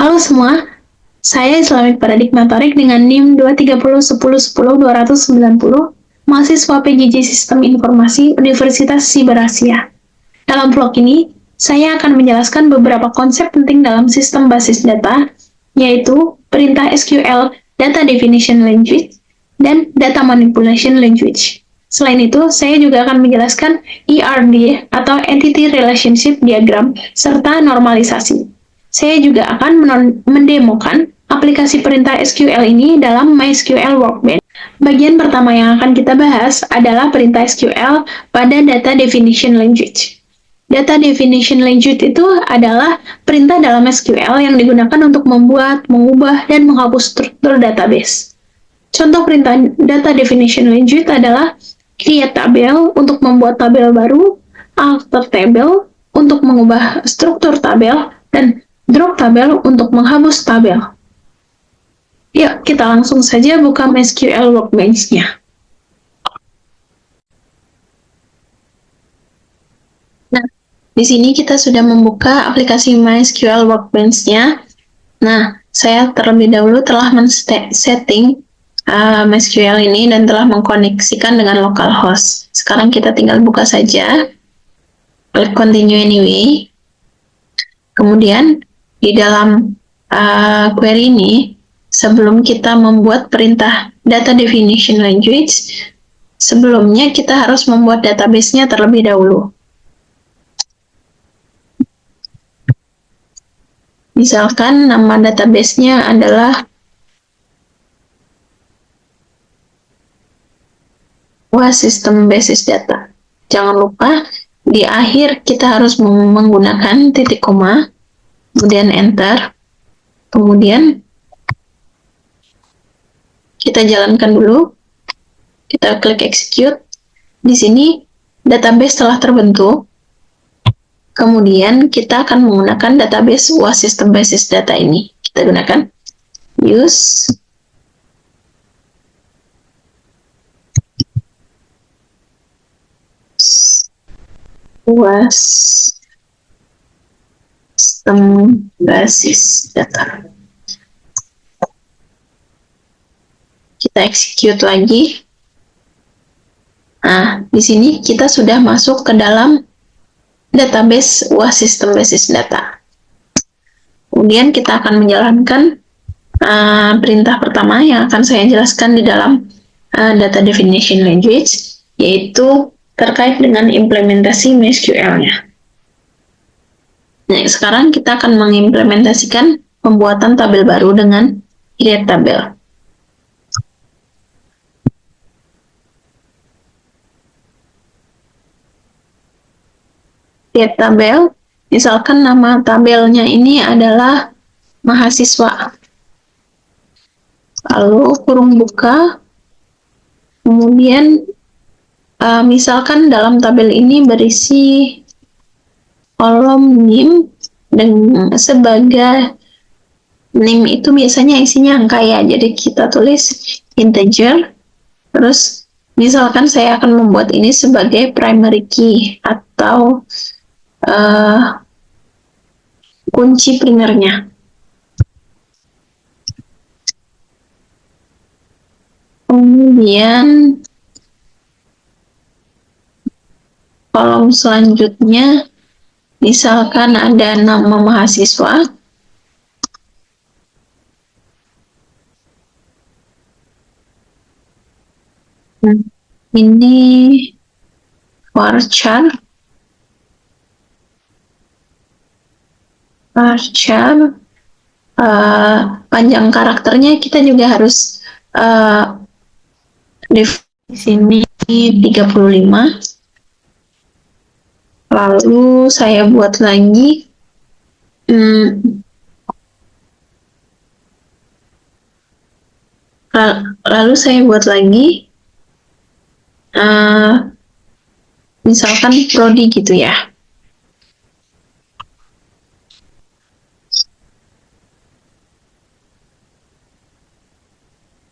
Halo semua, saya Islamic Paradigma Tarik dengan NIM 23010100290, mahasiswa PJJ Sistem Informasi Universitas Siber Asia. Dalam vlog ini, saya akan menjelaskan beberapa konsep penting dalam sistem basis data, yaitu perintah SQL, Data Definition Language, dan Data Manipulation Language. Selain itu, saya juga akan menjelaskan ERD atau Entity Relationship Diagram, serta normalisasi. Saya juga akan mendemokan aplikasi perintah SQL ini dalam MySQL Workbench. Bagian pertama yang akan kita bahas adalah perintah SQL pada Data Definition Language. Data Definition Language itu adalah perintah dalam SQL yang digunakan untuk membuat, mengubah, dan menghapus struktur database. Contoh perintah Data Definition Language adalah create tabel untuk membuat tabel baru, alter table untuk mengubah struktur tabel, dan drop tabel untuk menghapus tabel. Yuk, kita langsung saja buka MySQL Workbench-nya. Nah, di sini kita sudah membuka aplikasi MySQL Workbench-nya. Nah, saya terlebih dahulu telah men-setting MySQL ini dan telah mengkoneksikan dengan localhost. Sekarang kita tinggal buka saja, klik continue anyway. Kemudian di dalam query ini, sebelum kita membuat perintah Data Definition Language, sebelumnya kita harus membuat database-nya terlebih dahulu. Misalkan nama database-nya adalah System Basis Data. Jangan lupa di akhir kita harus menggunakan titik koma, kemudian enter, kemudian kita jalankan dulu, kita klik execute. Di sini database telah terbentuk, kemudian kita akan menggunakan database System Basis Data ini. Kita gunakan use System Basis Data. Kita execute lagi. Nah, di sini kita sudah masuk ke dalam database System Basis Data. Kemudian kita akan menjalankan perintah pertama yang akan saya jelaskan di dalam Data Definition Language, yaitu terkait dengan implementasi MySQL-nya. Nah, sekarang kita akan mengimplementasikan pembuatan tabel baru dengan create tabel. Create tabel, misalkan nama tabelnya ini adalah mahasiswa. Lalu kurung buka, kemudian misalkan dalam tabel ini berisi kolom NIM, dan sebagai NIM itu biasanya isinya angka ya, jadi kita tulis integer. Terus misalkan saya akan membuat ini sebagai primary key atau kunci primernya. Kemudian kolom selanjutnya, misalkan ada nama mahasiswa, ini varchar, panjang karakternya kita juga harus di sini 35. Lalu saya buat lagi misalkan prodi gitu ya.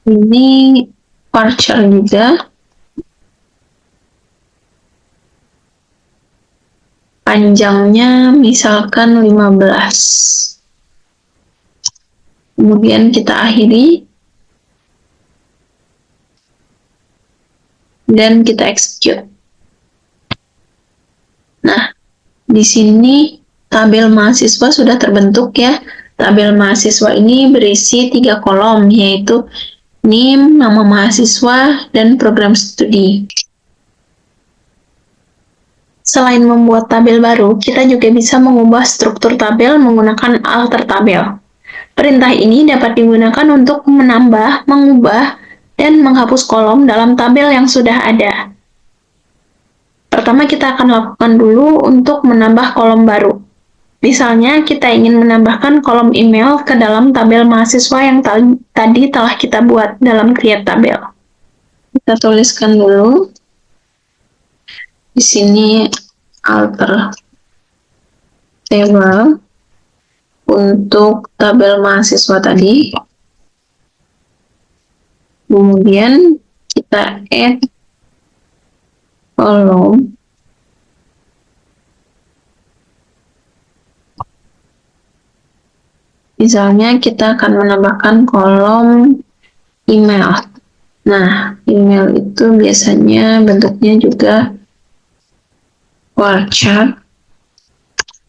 Ini varchar juga. Panjangnya misalkan 15. Kemudian kita akhiri dan kita execute. Nah, di sini tabel mahasiswa sudah terbentuk ya. Tabel mahasiswa ini berisi 3 kolom, yaitu NIM, nama mahasiswa, dan program studi. Selain membuat tabel baru, kita juga bisa mengubah struktur tabel menggunakan alter tabel. Perintah ini dapat digunakan untuk menambah, mengubah, dan menghapus kolom dalam tabel yang sudah ada. Pertama, kita akan lakukan dulu untuk menambah kolom baru. Misalnya, kita ingin menambahkan kolom email ke dalam tabel mahasiswa yang tadi telah kita buat dalam create tabel. Kita tuliskan dulu. Di sini alter table untuk tabel mahasiswa tadi. Kemudian kita add kolom misalnya kita akan menambahkan kolom email. Nah, email itu biasanya bentuknya juga varchar.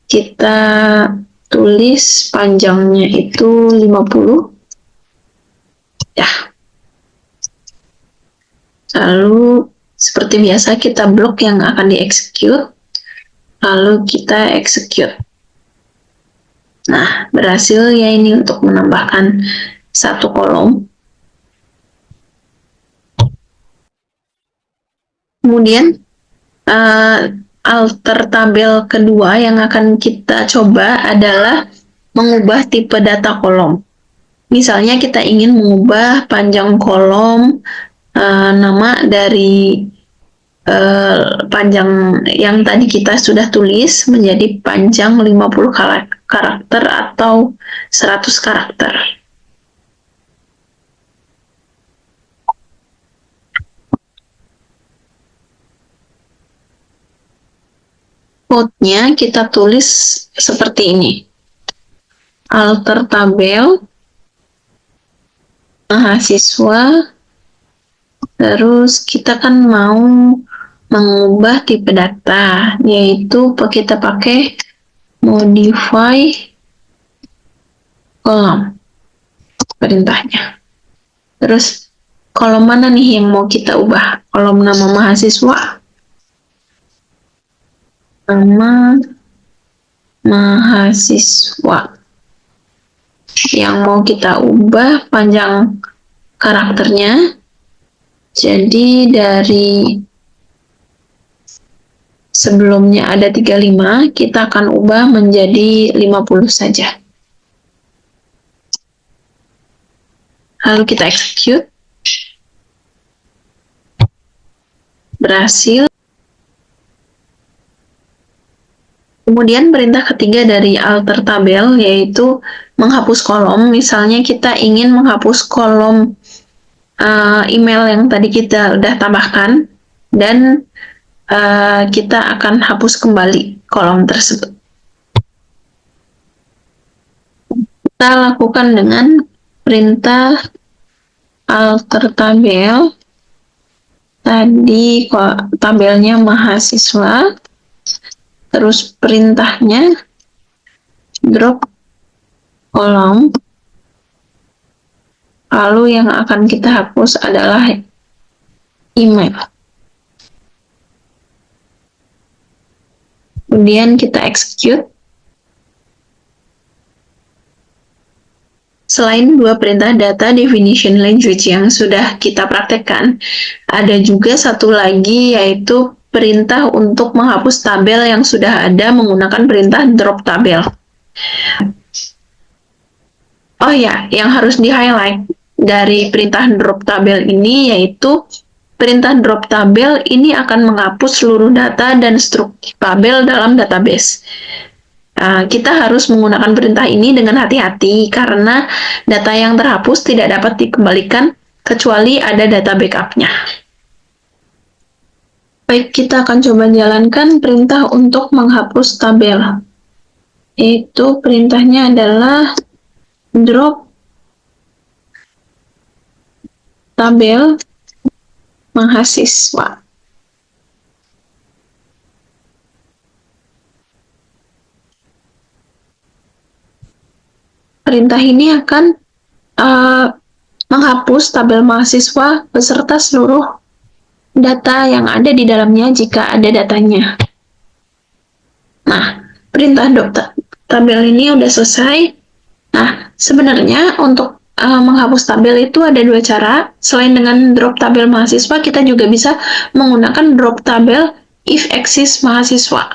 Kita tulis panjangnya itu 50. Ya. Lalu seperti biasa kita blok yang akan di-execute. Lalu kita execute. Nah, berhasil ya ini untuk menambahkan 1 kolom. Kemudian alter tabel kedua yang akan kita coba adalah mengubah tipe data kolom. Misalnya kita ingin mengubah panjang kolom nama dari panjang yang tadi kita sudah tulis menjadi panjang 50 karakter atau 100 karakter. Code-nya kita tulis seperti ini. Alter tabel mahasiswa, terus kita kan mau mengubah tipe data, yaitu kita pakai modify kolom perintahnya. Terus kolom mana nih yang mau kita ubah? Kolom nama mahasiswa, nama mahasiswa yang mau kita ubah panjang karakternya. Jadi dari sebelumnya ada 35, kita akan ubah menjadi 50 saja. Lalu kita execute. Berhasil. Kemudian perintah ketiga dari alter tabel yaitu menghapus kolom. Misalnya kita ingin menghapus kolom email yang tadi kita udah tambahkan dan kita akan hapus kembali kolom tersebut. Kita lakukan dengan perintah alter tabel. Tadi tabelnya mahasiswa, terus perintahnya drop kolom, lalu yang akan kita hapus adalah email. Kemudian kita execute. Selain dua perintah data definition language yang sudah kita praktekkan, ada juga satu lagi yaitu perintah untuk menghapus tabel yang sudah ada menggunakan perintah drop tabel. Oh ya, yang harus di-highlight dari perintah drop tabel ini yaitu perintah drop tabel ini akan menghapus seluruh data dan struktur tabel dalam database. Kita harus menggunakan perintah ini dengan hati-hati karena data yang terhapus tidak dapat dikembalikan kecuali ada data backupnya. Baik, kita akan coba jalankan perintah untuk menghapus tabel. Itu perintahnya adalah drop tabel mahasiswa. Perintah ini akan menghapus tabel mahasiswa beserta seluruh data yang ada di dalamnya jika ada datanya. Nah, perintah tabel ini udah selesai. Nah, sebenarnya untuk menghapus tabel itu ada dua cara. Selain dengan drop tabel mahasiswa, kita juga bisa menggunakan drop tabel if exists mahasiswa.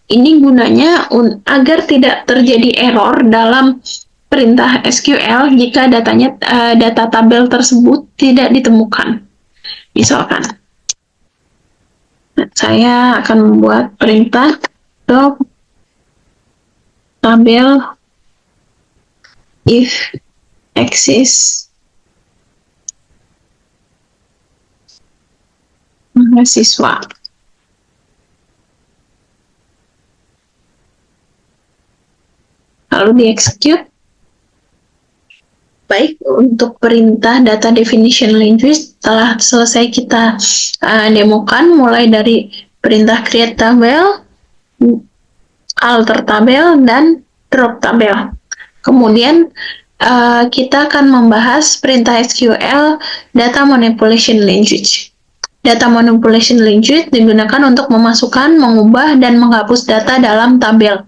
Ini gunanya agar tidak terjadi error dalam perintah SQL jika data tabel tersebut tidak ditemukan. Misalkan, saya akan membuat perintah drop tabel if exists mahasiswa. Lalu di-execute. Baik, untuk perintah data definition language telah selesai kita demokan, mulai dari perintah create tabel, alter tabel, dan drop tabel. Kemudian kita akan membahas perintah SQL data manipulation language. Data manipulation language digunakan untuk memasukkan, mengubah, dan menghapus data dalam tabel.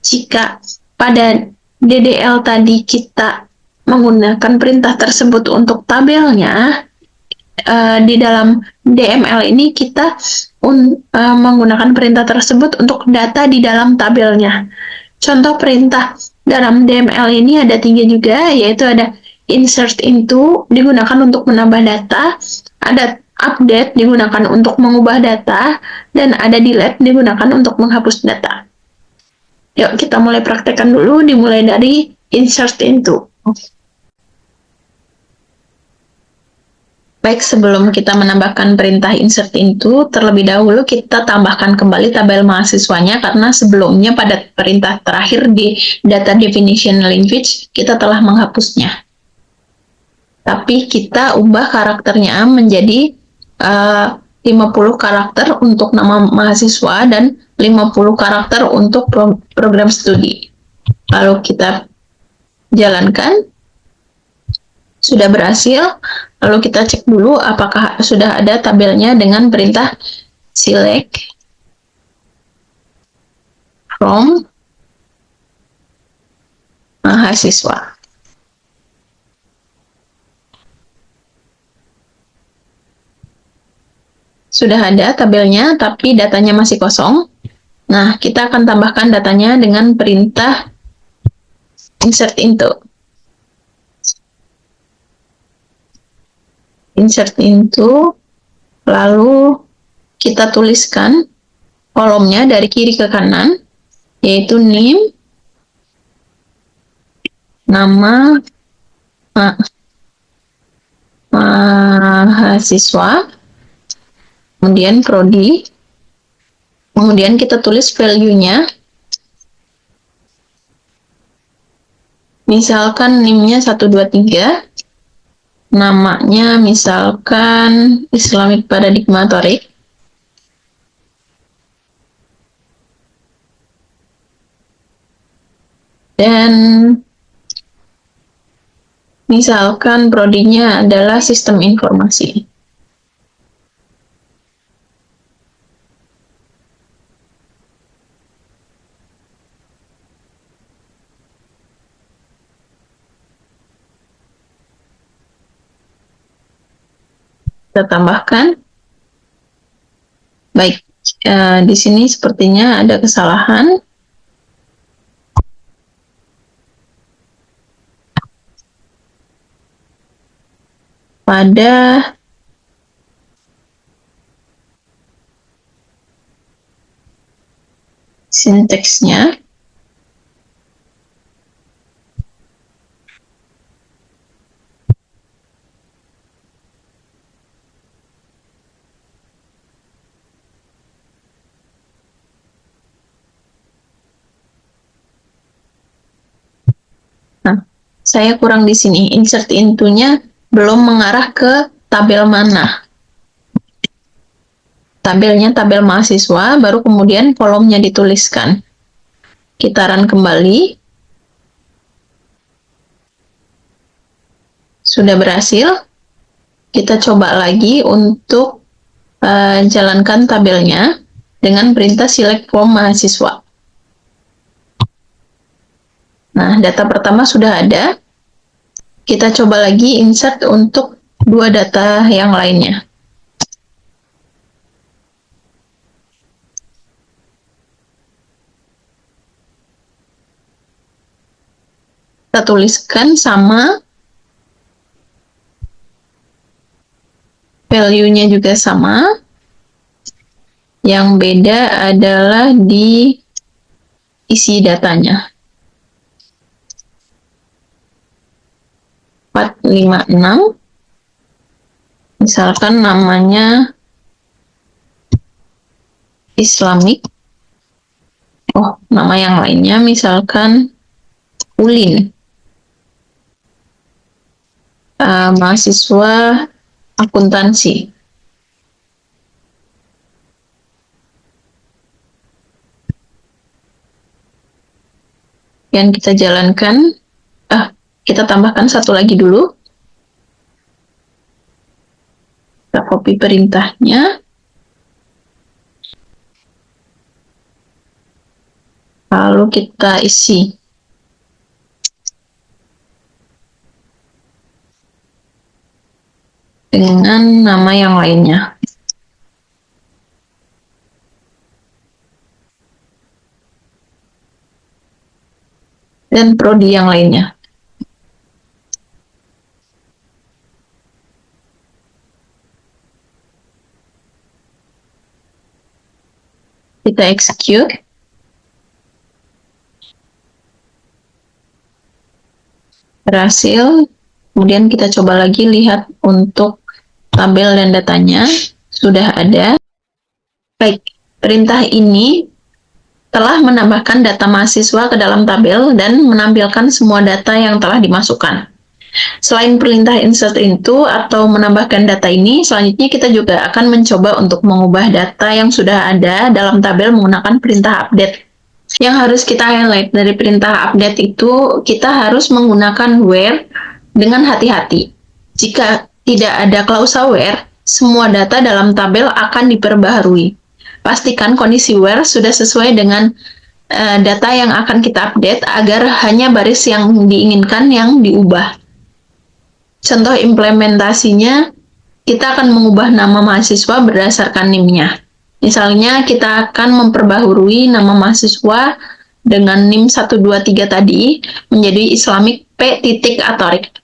Jika pada DDL tadi kita menggunakan perintah tersebut untuk tabelnya, di dalam DML ini kita menggunakan perintah tersebut untuk data di dalam tabelnya. Contoh perintah dalam DML ini ada 3 juga, yaitu ada insert into digunakan untuk menambah data, ada update digunakan untuk mengubah data, dan ada delete digunakan untuk menghapus data. Yuk kita mulai praktekkan dulu, dimulai dari insert into. Baik, sebelum kita menambahkan perintah insert into, terlebih dahulu kita tambahkan kembali tabel mahasiswanya, karena sebelumnya pada perintah terakhir di data definition language, kita telah menghapusnya. Tapi kita ubah karakternya menjadi 50 karakter untuk nama mahasiswa dan 50 karakter untuk program studi. Lalu kita jalankan. Sudah berhasil. Lalu kita cek dulu apakah sudah ada tabelnya dengan perintah select from mahasiswa. Sudah ada tabelnya, tapi datanya masih kosong. Nah, kita akan tambahkan datanya dengan perintah insert into. Insert into, lalu kita tuliskan kolomnya dari kiri ke kanan, yaitu name, nama mahasiswa, kemudian prodi, kemudian kita tulis value-nya, misalkan name-nya 123, namanya misalkan Islamic Paradigmatorik, dan misalkan prodinya adalah sistem informasi. Kita tambahkan. Baik, di sini sepertinya ada kesalahan. Pada sinteksnya. Nah, saya kurang di sini. Insert into-nya belum mengarah ke tabel mana. Tabelnya tabel mahasiswa, baru kemudian kolomnya dituliskan. Kita run kembali. Sudah berhasil. Kita coba lagi untuk jalankan tabelnya dengan perintah select from mahasiswa. Nah, data pertama sudah ada. Kita coba lagi insert untuk dua data yang lainnya. Kita tuliskan sama, value-nya juga sama. Yang beda adalah di isi datanya. 456. Misalkan namanya Islamic. Oh, nama yang lainnya misalkan Ulin. Mahasiswa akuntansi. Yang kita jalankan, kita tambahkan satu lagi dulu. Kita copy perintahnya. Lalu kita isi. Dengan nama yang lainnya. Dan prodi yang lainnya. Kita execute. Berhasil. Kemudian kita coba lagi lihat untuk tabel dan datanya. Sudah ada. Baik, perintah ini telah menambahkan data mahasiswa ke dalam tabel dan menampilkan semua data yang telah dimasukkan. Selain perintah insert into atau menambahkan data ini, selanjutnya kita juga akan mencoba untuk mengubah data yang sudah ada dalam tabel menggunakan perintah update. Yang harus kita highlight dari perintah update itu, kita harus menggunakan where dengan hati-hati. Jika tidak ada klausa where, semua data dalam tabel akan diperbaharui. Pastikan kondisi where sudah sesuai dengan data yang akan kita update agar hanya baris yang diinginkan yang diubah. Contoh implementasinya, kita akan mengubah nama mahasiswa berdasarkan NIM-nya. Misalnya, kita akan memperbaharui nama mahasiswa dengan NIM 123 tadi menjadi Islamic P.Atorik.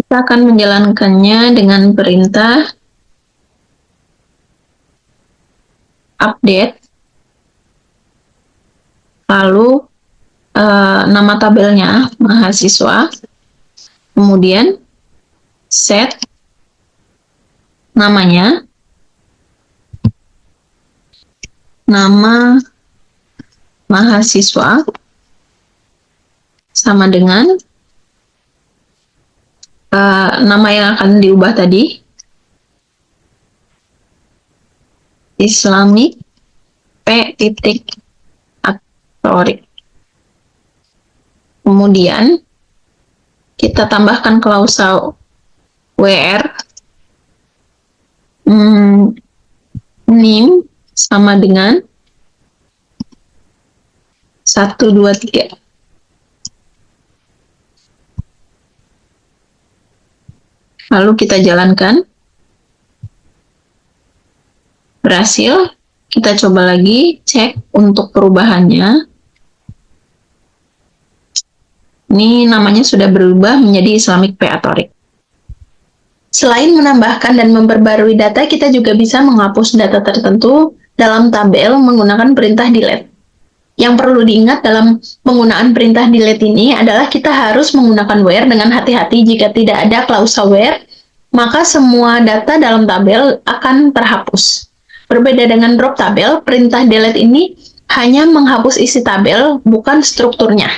Kita akan menjalankannya dengan perintah update, lalu nama tabelnya mahasiswa, kemudian set namanya, nama mahasiswa sama dengan nama yang akan diubah tadi, Islamic P.Atorik. Kemudian kita tambahkan klausa where NIM sama dengan 123. Lalu kita jalankan. Berhasil. Kita coba lagi cek untuk perubahannya. Ini namanya sudah berubah menjadi Islamic P.Atorik. Selain menambahkan dan memperbarui data, kita juga bisa menghapus data tertentu dalam tabel menggunakan perintah delete. Yang perlu diingat dalam penggunaan perintah delete ini adalah kita harus menggunakan where dengan hati-hati. Jika tidak ada klausa where, maka semua data dalam tabel akan terhapus. Berbeda dengan drop tabel, perintah delete ini hanya menghapus isi tabel, bukan strukturnya.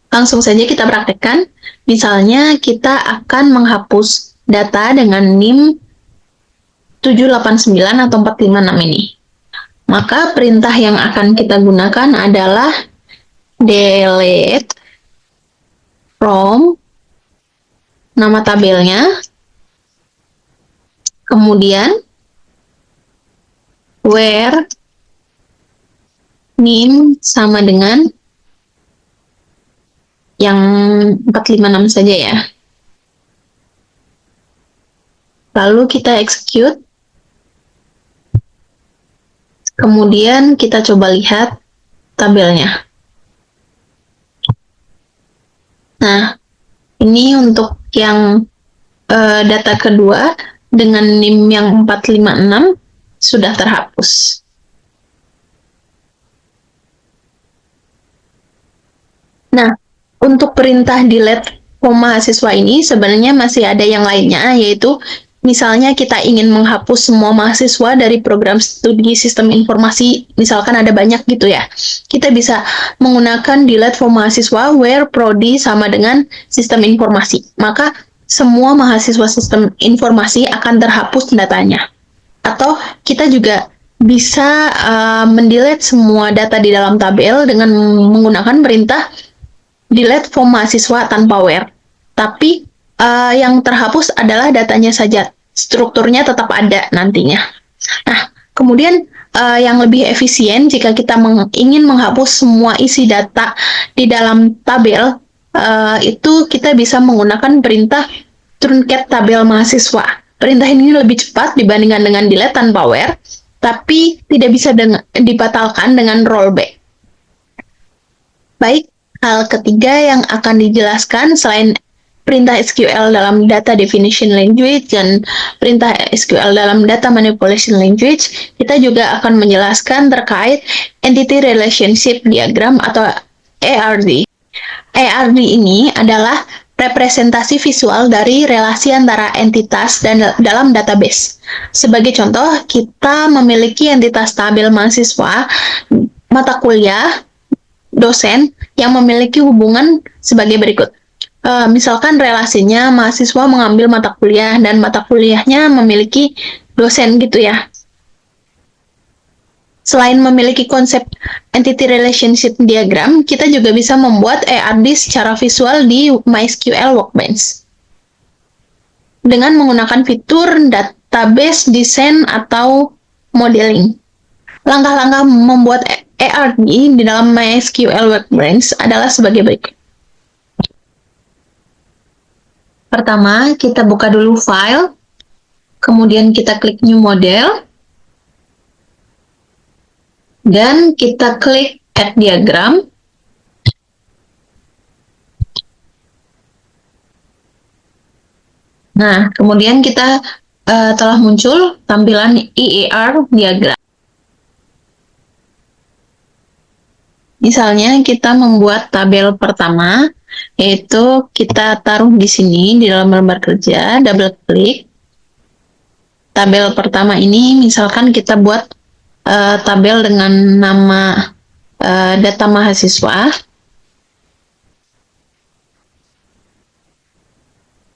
Langsung saja kita praktekkan. Misalnya kita akan menghapus data dengan NIM 789 atau 456 ini. Maka perintah yang akan kita gunakan adalah delete from nama tabelnya, kemudian where NIM sama dengan yang 456 saja ya. Lalu kita execute. Kemudian kita coba lihat tabelnya. Nah, ini untuk yang data kedua dengan NIM yang 456 sudah terhapus. Nah, untuk perintah delete form mahasiswa ini sebenarnya masih ada yang lainnya, yaitu misalnya kita ingin menghapus semua mahasiswa dari program studi sistem informasi, misalkan ada banyak gitu ya. Kita bisa menggunakan delete form mahasiswa where prodi sama dengan sistem informasi. Maka semua mahasiswa sistem informasi akan terhapus datanya. Atau kita juga bisa mendelete semua data di dalam tabel dengan menggunakan perintah delete form mahasiswa tanpa where. Tapi yang terhapus adalah datanya saja. Strukturnya tetap ada nantinya. Nah, kemudian yang lebih efisien jika kita ingin menghapus semua isi data di dalam tabel, itu kita bisa menggunakan perintah truncate tabel mahasiswa. Perintah ini lebih cepat dibandingkan dengan delete tanpa where, tapi tidak bisa dibatalkan dengan rollback. Baik, hal ketiga yang akan dijelaskan selain perintah SQL dalam data definition language dan perintah SQL dalam data manipulation language, kita juga akan menjelaskan terkait entity relationship diagram atau ERD. ERD ini adalah representasi visual dari relasi antara entitas dan dalam database. Sebagai contoh, kita memiliki entitas tabel mahasiswa, mata kuliah, dosen yang memiliki hubungan sebagai berikut. Misalkan relasinya mahasiswa mengambil mata kuliah dan mata kuliahnya memiliki dosen gitu ya. Selain memiliki konsep entity relationship diagram, kita juga bisa membuat ERD secara visual di MySQL Workbench dengan menggunakan fitur database design atau modeling. Langkah-langkah membuat ERD di dalam MySQL Workbench adalah sebagai berikut. Pertama, kita buka dulu file, kemudian kita klik New Model, dan kita klik Add Diagram. Nah, kemudian kita telah muncul tampilan IER diagram. Misalnya kita membuat tabel pertama, yaitu kita taruh di sini di dalam lembar kerja, double klik. Tabel pertama ini misalkan kita buat tabel dengan nama data mahasiswa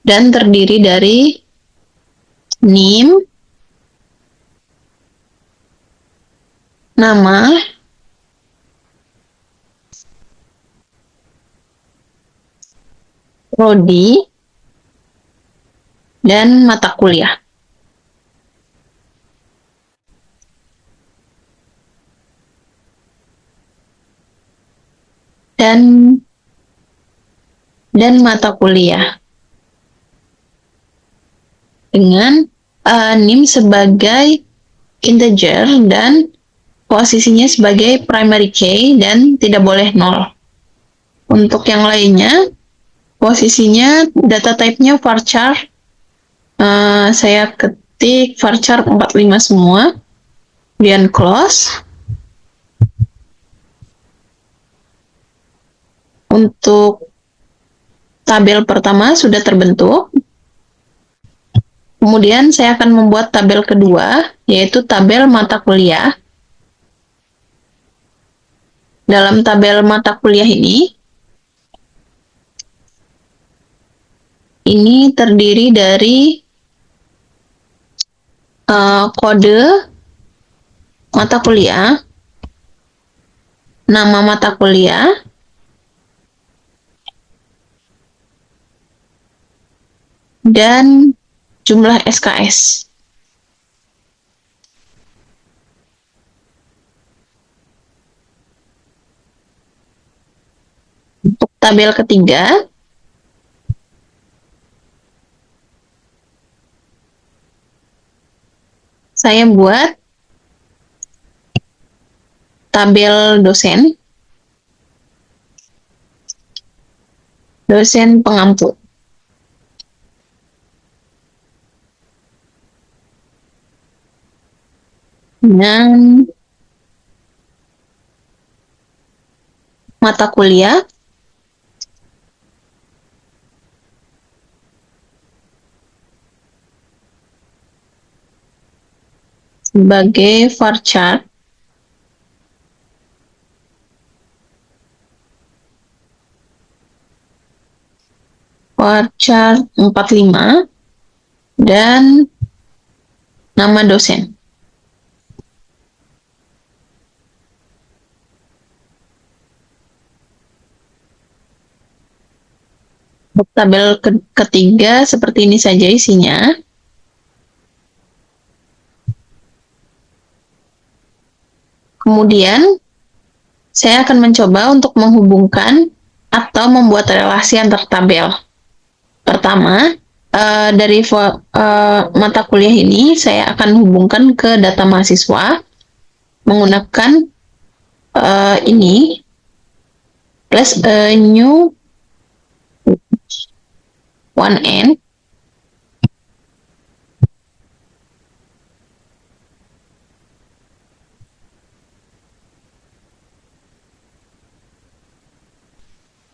dan terdiri dari NIM, nama, prodi, dan mata kuliah. Dan mata kuliah dengan NIM sebagai integer dan posisinya sebagai primary key dan tidak boleh 0. Untuk yang lainnya, posisinya data type-nya varchar. Saya ketik varchar 45 semua, kemudian close. Untuk tabel pertama sudah terbentuk. Kemudian saya akan membuat tabel kedua, yaitu tabel mata kuliah. Dalam tabel mata kuliah ini, Ini terdiri dari kode mata kuliah, nama mata kuliah, dan jumlah SKS. Untuk tabel ketiga, saya buat tabel dosen pengampu. Dengan mata kuliah, sebagai varchar, varchar 45, dan nama dosen. Untuk tabel ketiga seperti ini saja isinya. Kemudian, saya akan mencoba untuk menghubungkan atau membuat relasi antar tabel. Pertama, dari mata kuliah ini saya akan hubungkan ke data mahasiswa menggunakan ini plus a new one n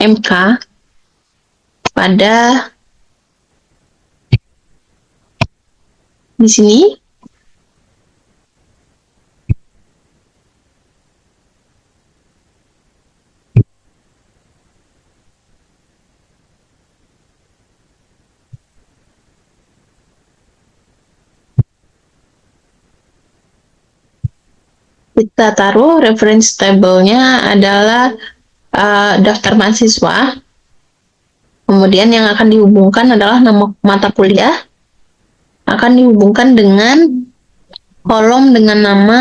mk pada di sini kita taruh reference table-nya adalah daftar mahasiswa. Kemudian yang akan dihubungkan adalah nama mata kuliah, akan dihubungkan dengan kolom dengan nama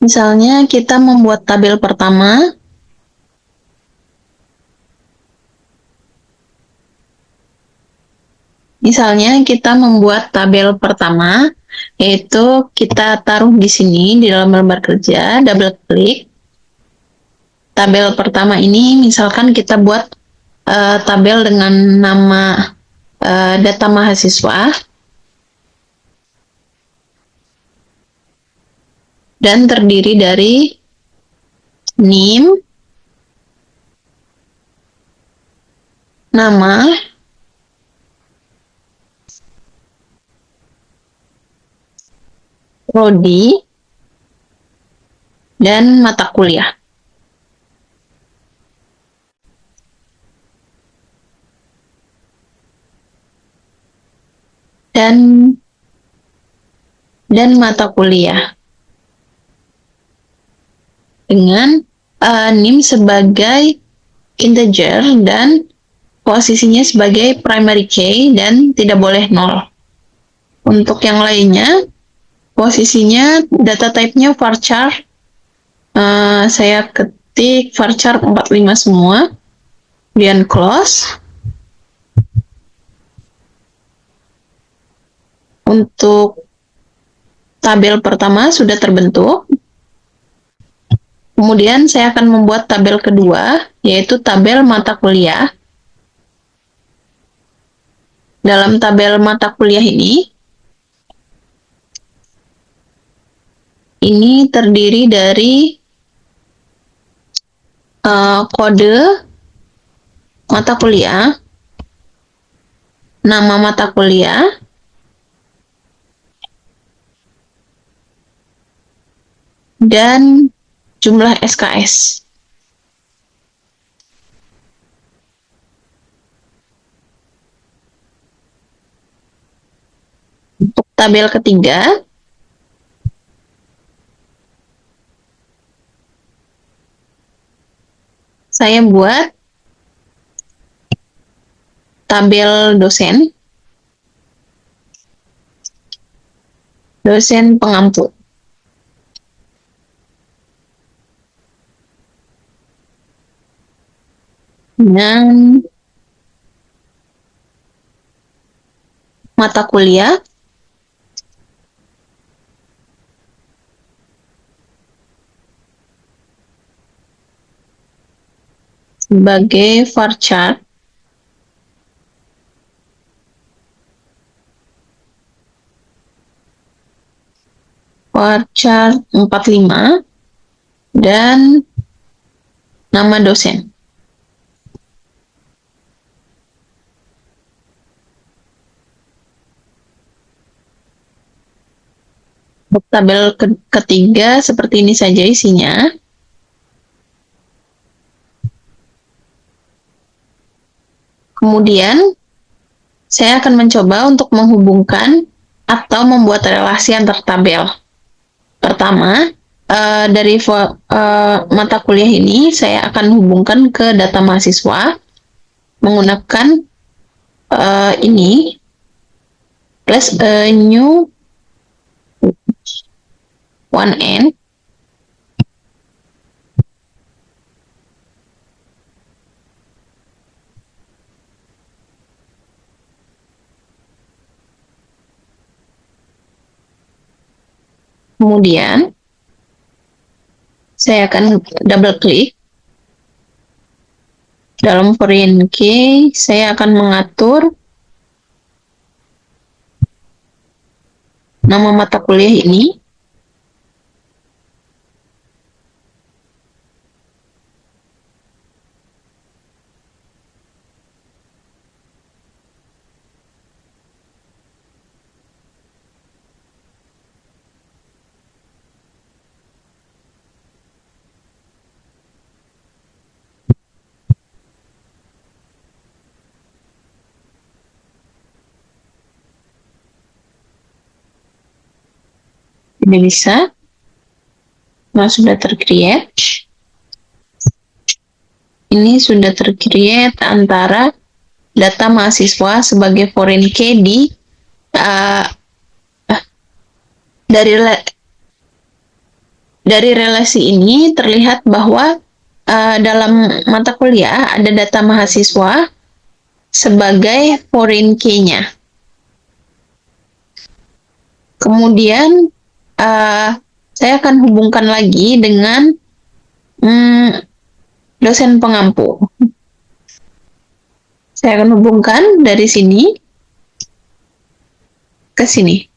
Misalnya kita membuat tabel pertama. Misalnya kita membuat tabel pertama, yaitu kita taruh di sini di dalam lembar kerja, double klik. Tabel pertama ini misalkan kita buat tabel dengan nama data mahasiswa dan terdiri dari NIM, nama, prodi, dan mata kuliah. Dan mata kuliah dengan NIM sebagai integer dan posisinya sebagai primary key dan tidak boleh 0. Untuk yang lainnya, posisinya data type-nya varchar. Saya ketik varchar 45 semua, kemudian close. Untuk tabel pertama sudah terbentuk. Kemudian saya akan membuat tabel kedua, yaitu tabel mata kuliah. Dalam tabel mata kuliah ini terdiri dari kode mata kuliah, nama mata kuliah, dan jumlah SKS. Untuk tabel ketiga, saya buat tabel dosen pengampu. Dengan mata kuliah sebagai varchar varchar 45 dan nama dosen. Untuk tabel ketiga seperti ini saja isinya. Kemudian saya akan mencoba untuk menghubungkan atau membuat relasi antar tabel. Pertama, dari mata kuliah ini saya akan hubungkan ke data mahasiswa menggunakan ini plus a new one n kemudian saya akan double klik dalam foreign key. Saya akan mengatur nama mata kuliah ini tidak bisa. Nah, sudah tercreate. Ini sudah tercreate antara data mahasiswa sebagai foreign key di dari Dari relasi ini terlihat bahwa dalam mata kuliah ada data mahasiswa sebagai foreign key-nya. Kemudian saya akan hubungkan lagi dengan dosen pengampu. Saya akan hubungkan dari sini ke sini.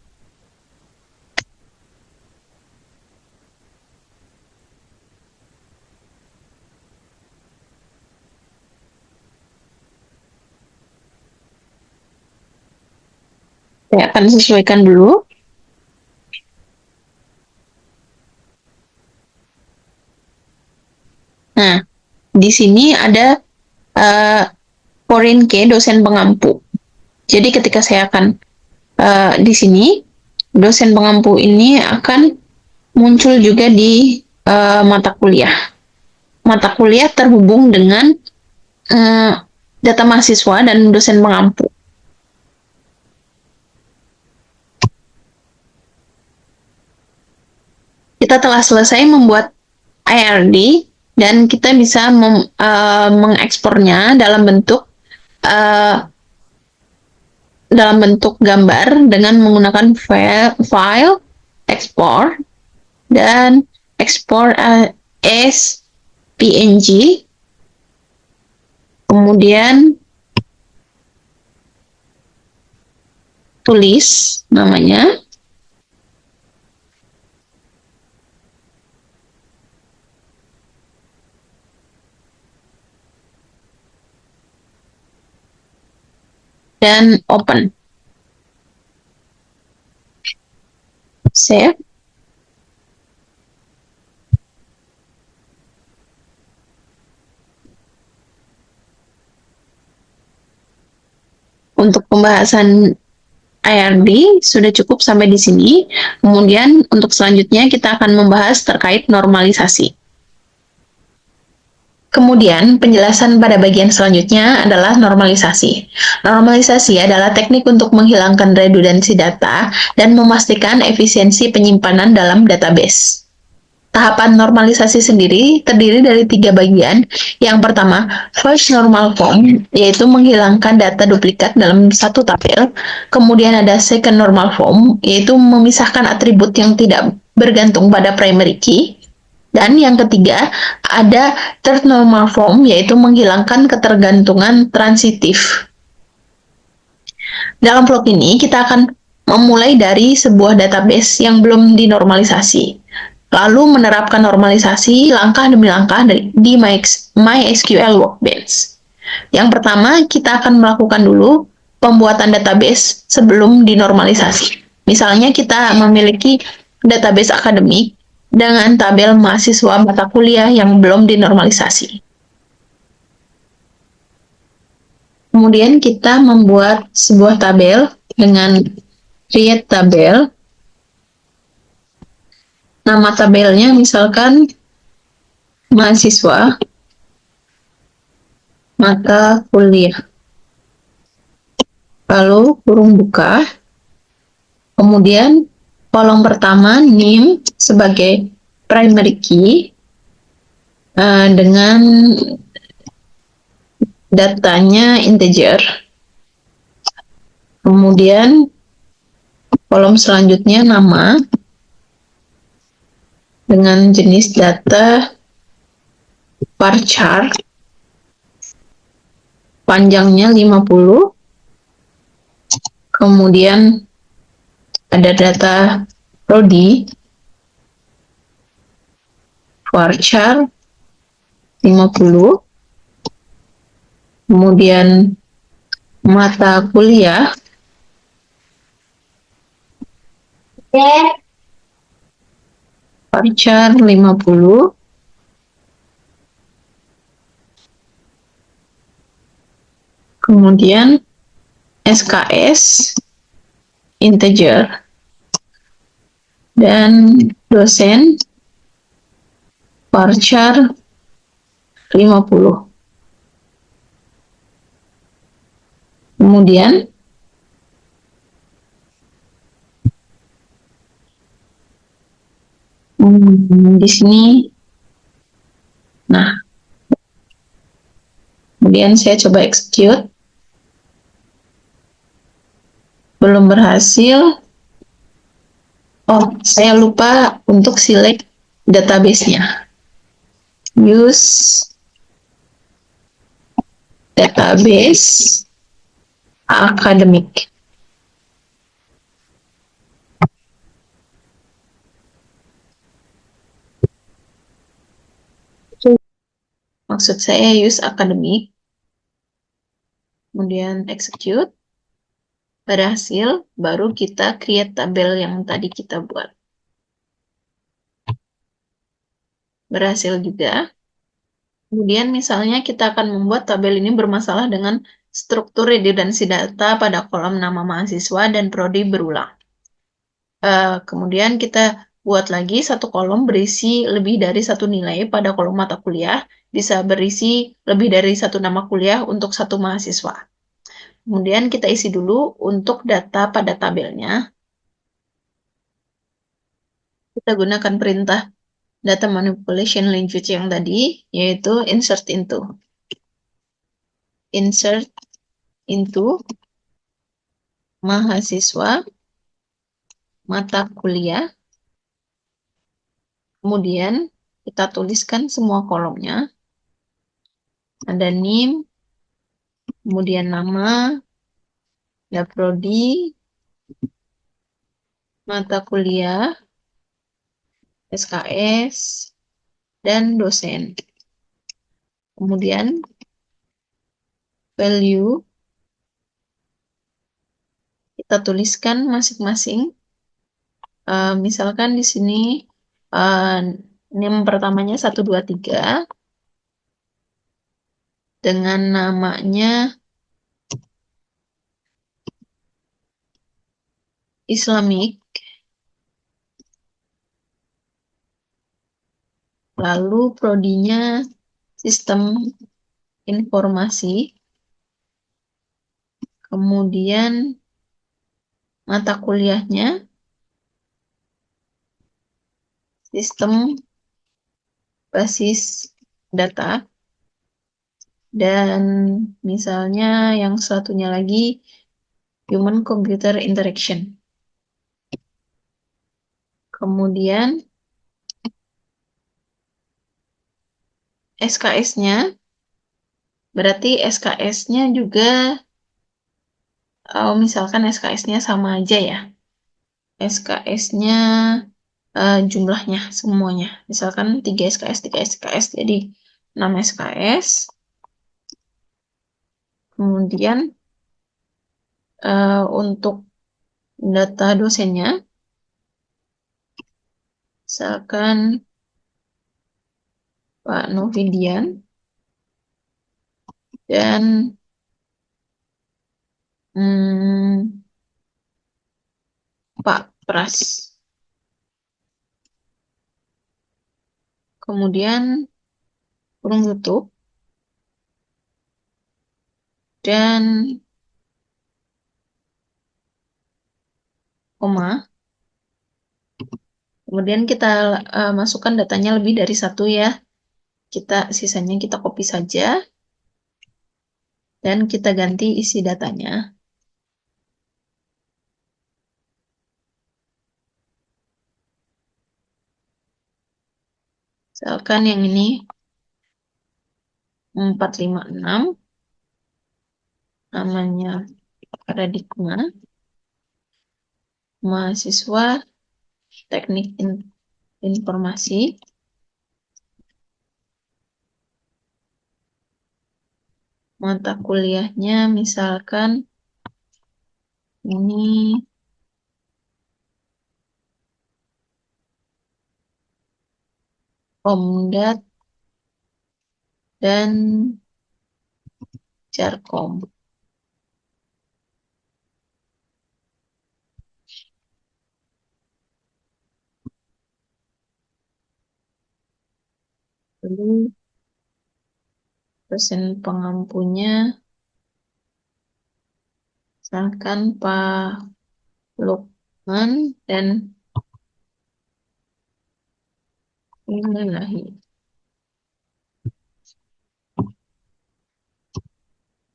Saya akan sesuaikan dulu. Nah, di sini ada foreign key dosen pengampu. Jadi ketika saya akan di sini, dosen pengampu ini akan muncul juga di mata kuliah. Mata kuliah terhubung dengan data mahasiswa dan dosen pengampu. Kita telah selesai membuat IRD dan kita bisa mengekspornya dalam bentuk gambar dengan menggunakan file export dan export as PNG, kemudian tulis namanya, dan open. Save. Untuk pembahasan IRD sudah cukup sampai di sini. Kemudian untuk selanjutnya kita akan membahas terkait normalisasi. Kemudian penjelasan pada bagian selanjutnya adalah normalisasi. Normalisasi adalah teknik untuk menghilangkan redundansi data dan memastikan efisiensi penyimpanan dalam database. Tahapan normalisasi sendiri terdiri dari 3 bagian. Yang pertama, first normal form, yaitu menghilangkan data duplikat dalam satu tabel. Kemudian ada second normal form, yaitu memisahkan atribut yang tidak bergantung pada primary key. Dan yang ketiga, ada third normal form, yaitu menghilangkan ketergantungan transitif. Dalam vlog ini, kita akan memulai dari sebuah database yang belum dinormalisasi, lalu menerapkan normalisasi langkah demi langkah di MySQL Workbench. Yang pertama, kita akan melakukan dulu pembuatan database sebelum dinormalisasi. Misalnya kita memiliki database akademik dengan tabel mahasiswa mata kuliah yang belum dinormalisasi. Kemudian kita membuat sebuah tabel dengan create tabel. Nama tabelnya misalkan mahasiswa mata kuliah. Lalu kurung buka. Kemudian kolom pertama name sebagai primary key dengan datanya integer. Kemudian kolom selanjutnya nama dengan jenis data varchar, panjangnya 50. Kemudian ada data prodi varchar 50. Kemudian mata kuliah varchar 50. Kemudian SKS integer dan dosen varchar 50. Kemudian Di sini, nah, kemudian saya coba execute, belum berhasil. Oh, saya lupa untuk select database-nya. Use database academic. Maksud saya use academic, kemudian execute, berhasil, baru kita create tabel yang tadi kita buat. Berhasil juga. Kemudian misalnya kita akan membuat tabel ini bermasalah dengan struktur redundansi data pada kolom nama mahasiswa dan prodi berulang. Kemudian kita buat lagi satu kolom berisi lebih dari satu nilai pada kolom mata kuliah, bisa berisi lebih dari satu nama kuliah untuk satu mahasiswa. Kemudian kita isi dulu untuk data pada tabelnya. Kita gunakan perintah data manipulation language yang tadi, yaitu insert into. Insert into mahasiswa mata kuliah. Kemudian kita tuliskan semua kolomnya. Ada NIM, kemudian nama, ada prodi, mata kuliah, SKS, dan dosen. Kemudian value kita tuliskan masing-masing. Misalkan di sini NIM pertamanya 123 dengan namanya Islamic, lalu prodinya sistem informasi, kemudian mata kuliahnya sistem basis data, dan misalnya yang satunya lagi human computer interaction. Kemudian SKS-nya, berarti SKS-nya juga, misalkan SKS-nya sama aja ya. SKS-nya jumlahnya semuanya. Misalkan 3 SKS, 3 SKS, jadi 6 SKS. Kemudian untuk data dosennya, misalkan Pak Novidian dan Pak Pras. Kemudian kurung tutup dan koma. Kemudian kita masukkan datanya lebih dari satu ya. Sisanya kita copy saja dan kita ganti isi datanya. Misalkan yang ini 456, namanya paradigma, mahasiswa teknik informasi, mata kuliahnya misalkan ini Omdat dan Jarkom. Lalu dosen pengampunya misalkan Pak Lukman dan Ilahi.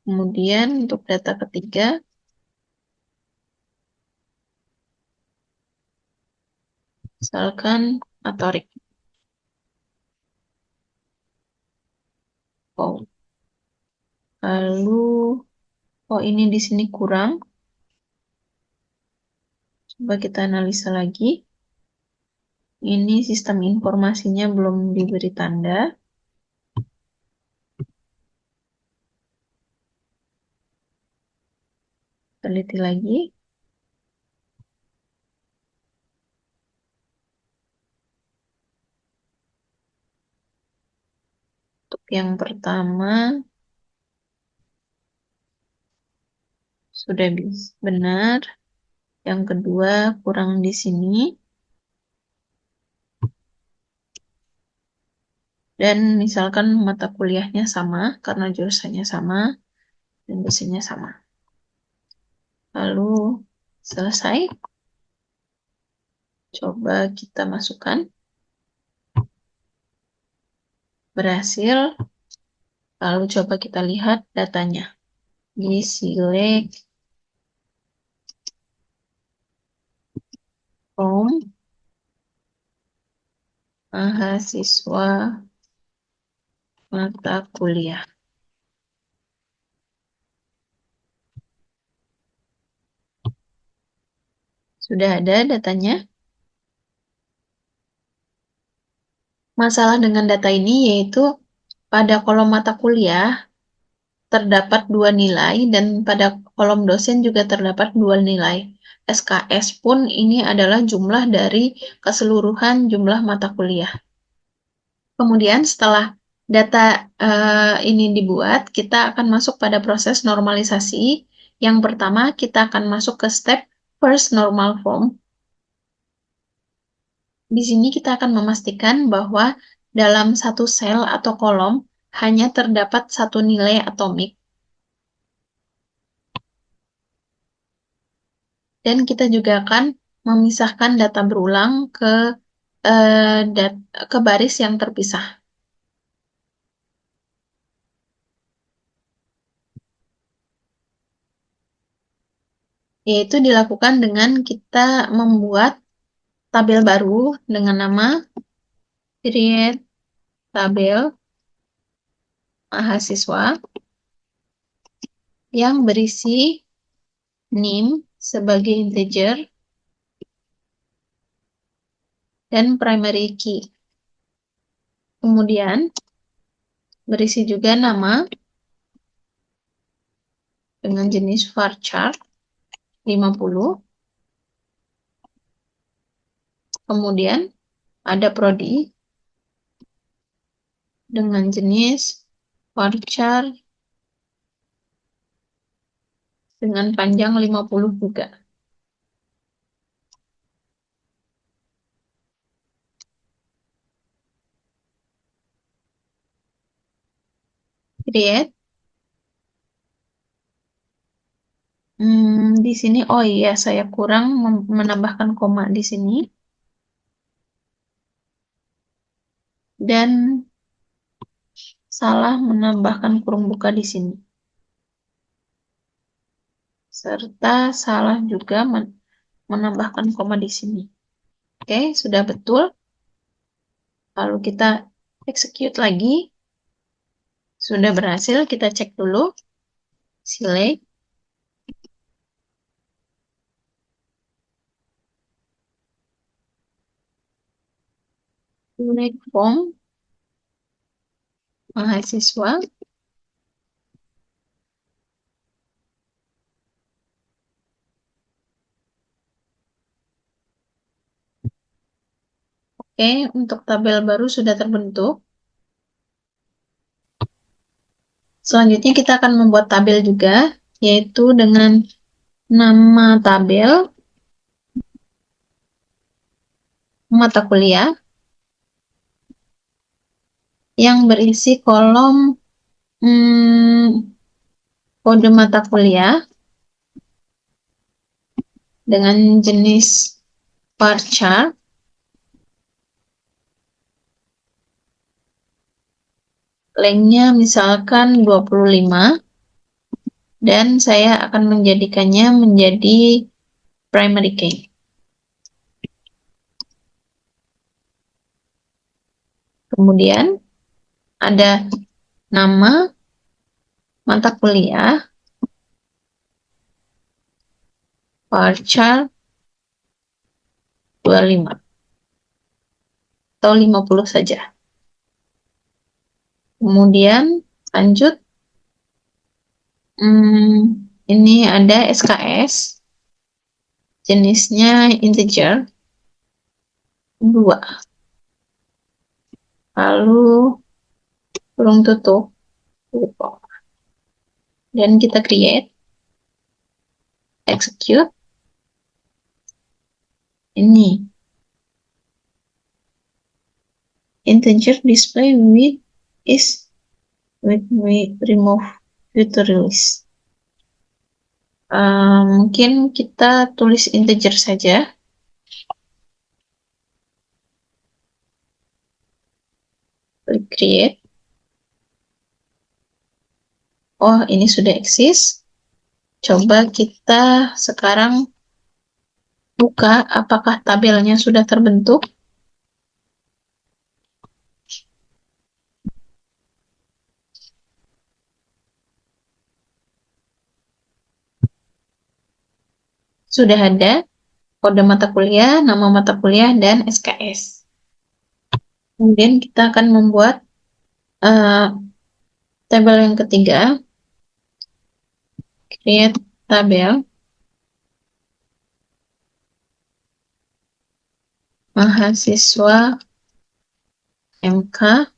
Kemudian untuk data ketiga, misalkan atorik. Oh, lalu, oh ini di sini kurang. Coba kita analisa lagi. Ini sistem informasinya belum diberi tanda. Teliti lagi. Untuk yang pertama, sudah benar. Yang kedua, kurang di sini. Dan misalkan mata kuliahnya sama, karena jurusannya sama, dan dosennya sama. Lalu, selesai. Coba kita masukkan. Berhasil. Lalu coba kita lihat datanya. Di select from mahasiswa mata kuliah. Sudah ada datanya. Masalah dengan data ini yaitu pada kolom mata kuliah terdapat 2 nilai dan pada kolom dosen juga terdapat 2 nilai. SKS pun ini adalah jumlah dari keseluruhan jumlah mata kuliah. Kemudian setelah data ini dibuat, kita akan masuk pada proses normalisasi. Yang pertama, kita akan masuk ke step first normal form. Di sini kita akan memastikan bahwa dalam satu sel atau kolom hanya terdapat satu nilai atomik. Dan kita juga akan memisahkan data berulang ke baris yang terpisah. Yaitu dilakukan dengan kita membuat tabel baru dengan nama create tabel mahasiswa yang berisi name sebagai integer dan primary key. Kemudian berisi juga nama dengan jenis varchar 50. Kemudian ada prodi dengan jenis varchar dengan panjang 50 juga. Create. Di sini, oh iya, saya kurang menambahkan koma di sini. Dan salah menambahkan kurung buka di sini. Serta salah juga menambahkan koma di sini. Oke, sudah betul. Lalu kita execute lagi. Sudah berhasil, kita cek dulu. Select. Select form mahasiswa. Oke, untuk tabel baru sudah terbentuk. Selanjutnya kita akan membuat tabel juga, yaitu dengan nama tabel mata kuliah yang berisi kolom kode mata kuliah dengan jenis varchar lengthnya misalkan 25, dan saya akan menjadikannya menjadi primary key. Kemudian ada nama mata kuliah, varchar 25 atau 50 saja. Kemudian lanjut, ini ada SKS, jenisnya integer 2. Lalu kurung tutup, dan kita create, execute. Ini integer display with is with we remove future release. Mungkin kita tulis integer saja. Klik create. Oh, ini sudah eksis. Coba kita sekarang buka apakah tabelnya sudah terbentuk. Sudah ada kode mata kuliah, nama mata kuliah, dan SKS. Kemudian kita akan membuat tabel yang ketiga, create tabel mahasiswa MK.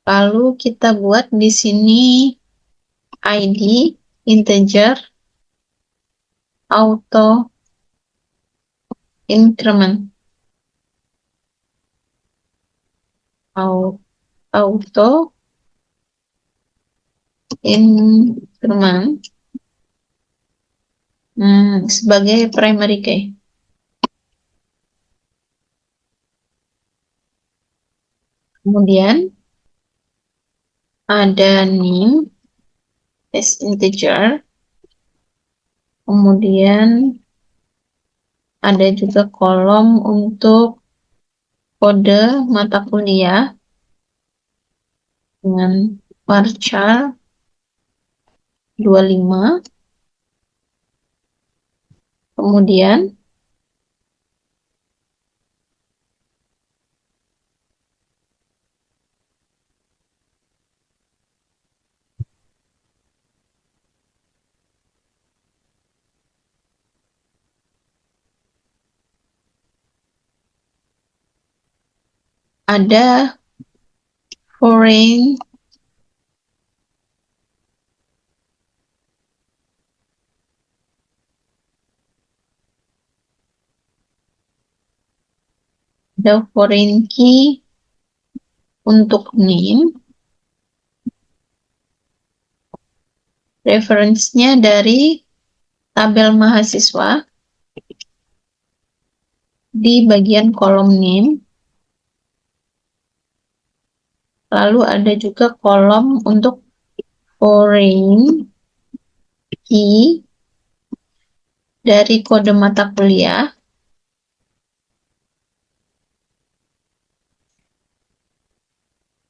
Lalu kita buat di sini ID integer auto increment. Auto increment sebagai primary key. Kemudian ada name as integer. Kemudian ada juga kolom untuk kode mata kuliah dengan varchar 25. Kemudian ada foreign key untuk name. Referensinya dari tabel mahasiswa di bagian kolom name. Lalu ada juga kolom untuk foreign key dari kode mata kuliah.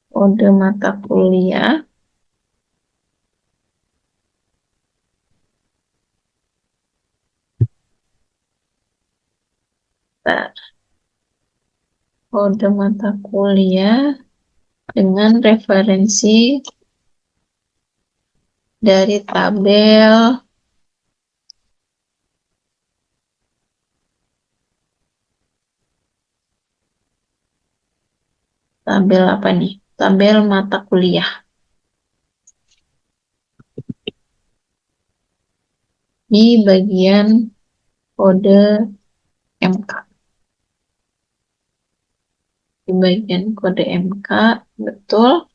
Kode mata kuliah. Kode mata kuliah dengan referensi dari tabel apa nih? Tabel mata kuliah. Di bagian kode MK. Di bagian kode MK, betul.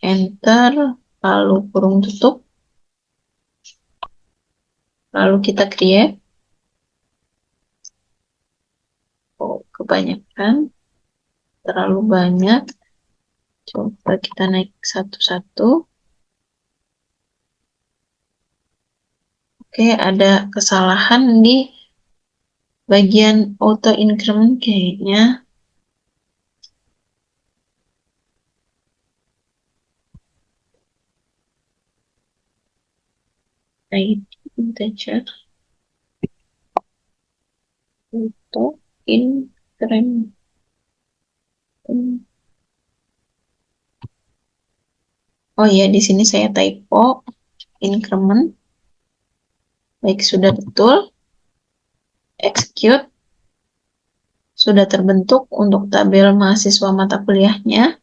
Enter, lalu kurung tutup. Lalu kita create. Oh, kebanyakan. Terlalu banyak. Coba kita naik satu-satu. Oke, ada kesalahan di bagian auto increment kayaknya. ID integer auto increment. Oh ya, di sini saya typo increment. Baik, sudah betul. Execute. Sudah terbentuk untuk tabel mahasiswa mata kuliahnya.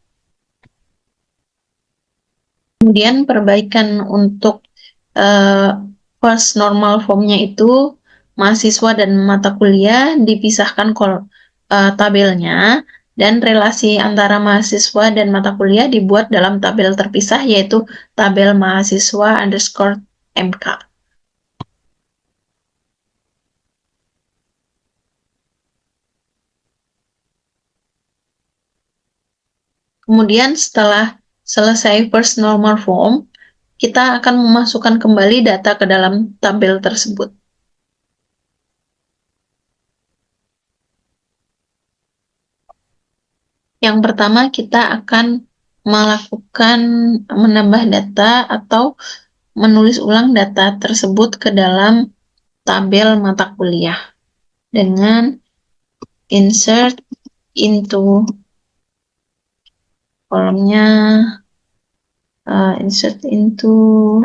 Kemudian perbaikan untuk first normal form-nya itu mahasiswa dan mata kuliah dipisahkan tabelnya, dan relasi antara mahasiswa dan mata kuliah dibuat dalam tabel terpisah, yaitu tabel mahasiswa underscore MK. Kemudian setelah selesai first normal form, kita akan memasukkan kembali data ke dalam tabel tersebut. Yang pertama, kita akan melakukan menambah data atau menulis ulang data tersebut ke dalam tabel mata kuliah dengan insert into kolomnya, insert into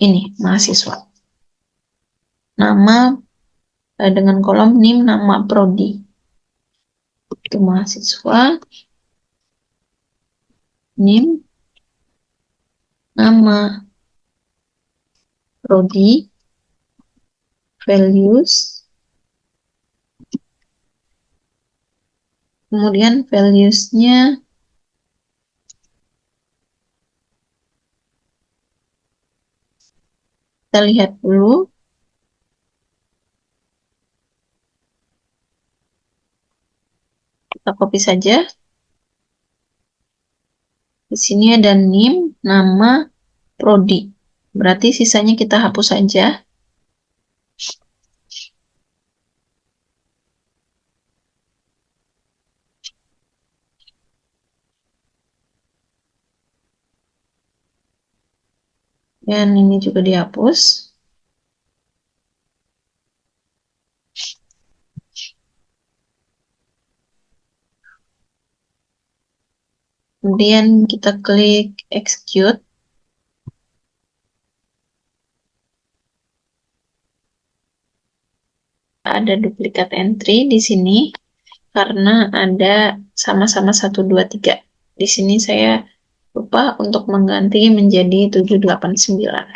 ini mahasiswa. Nama dengan kolom NIM, nama prodi. Itu mahasiswa, NIM, nama prodi, values, kemudian values-nya kita lihat dulu. Kita copy saja. Di sini ada NIM, nama, prodi. Berarti sisanya kita hapus saja. Dan ini juga dihapus. Kemudian kita klik execute. Ada duplikat entry di sini karena ada sama-sama 1, 2, 3. Di sini saya lupa untuk mengganti menjadi 7, 8, 9.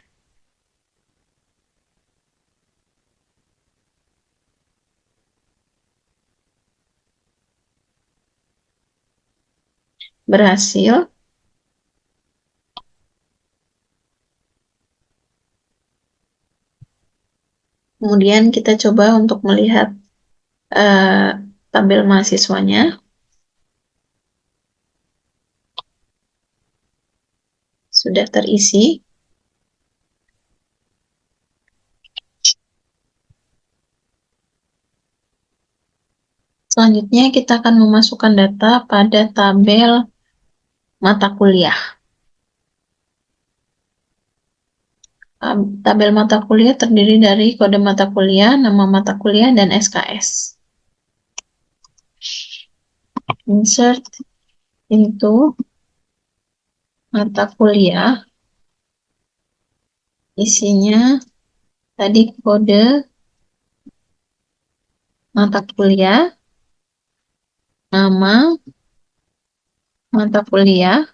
Berhasil. Kemudian kita coba untuk melihat tabel mahasiswanya. Sudah terisi. Selanjutnya kita akan memasukkan data pada tabel mata kuliah. Tabel mata kuliah terdiri dari kode mata kuliah, nama mata kuliah, dan SKS. Insert into mata kuliah. Isinya tadi kode mata kuliah, nama mata kuliah,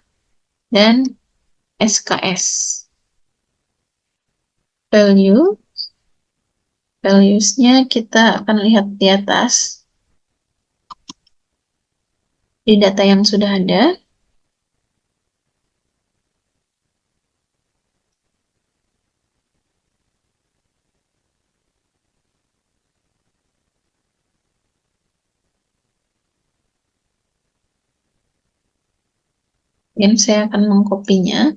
dan SKS. Values-nya kita akan lihat di atas, di data yang sudah ada. Kemudian saya akan mengkopinya.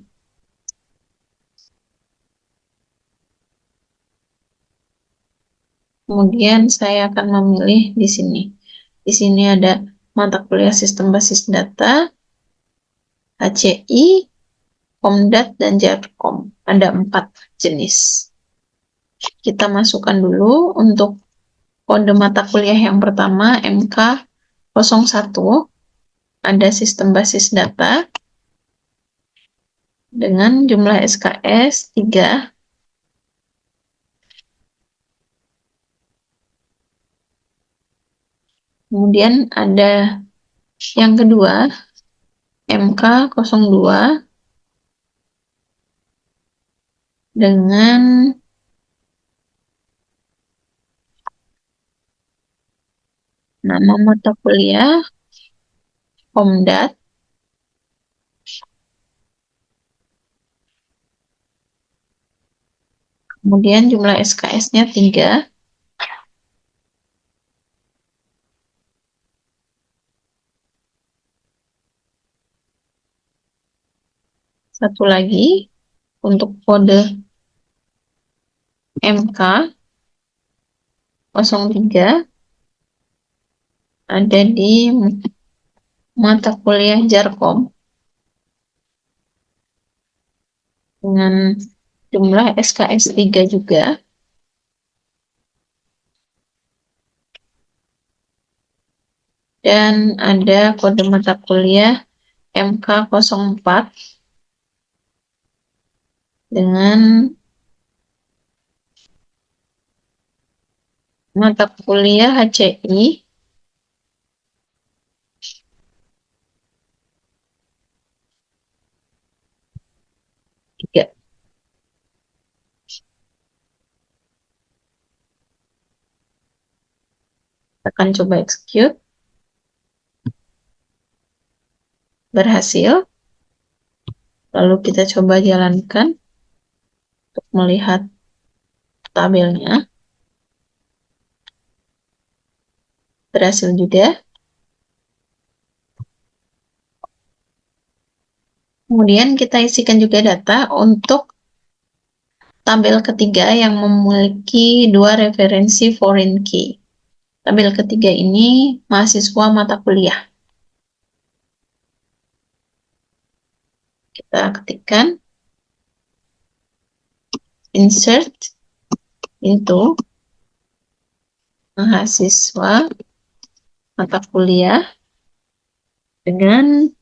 Kemudian saya akan memilih di sini. Di sini ada mata kuliah sistem basis data, HCI, Komdat, dan Jarkom. Ada 4 jenis. Kita masukkan dulu untuk kode mata kuliah yang pertama, MK01. Ada sistem basis data dengan jumlah SKS 3. Kemudian ada yang kedua, MK02 dengan nama mata kuliah Komdat, kemudian jumlah SKS-nya 3. Satu lagi untuk kode MK03 ada di mata kuliah Jarkom dengan jumlah SKS 3 juga. Dan ada kode mata kuliah MK04 dengan mata kuliah HCI 3. Kita akan coba execute. Berhasil. Lalu kita coba jalankan untuk melihat tabelnya. Berhasil juga. Kemudian kita isikan juga data untuk tabel ketiga yang memiliki 2 referensi foreign key. Tabel ketiga ini mahasiswa mata kuliah. Kita ketikkan insert into mahasiswa mata kuliah dengan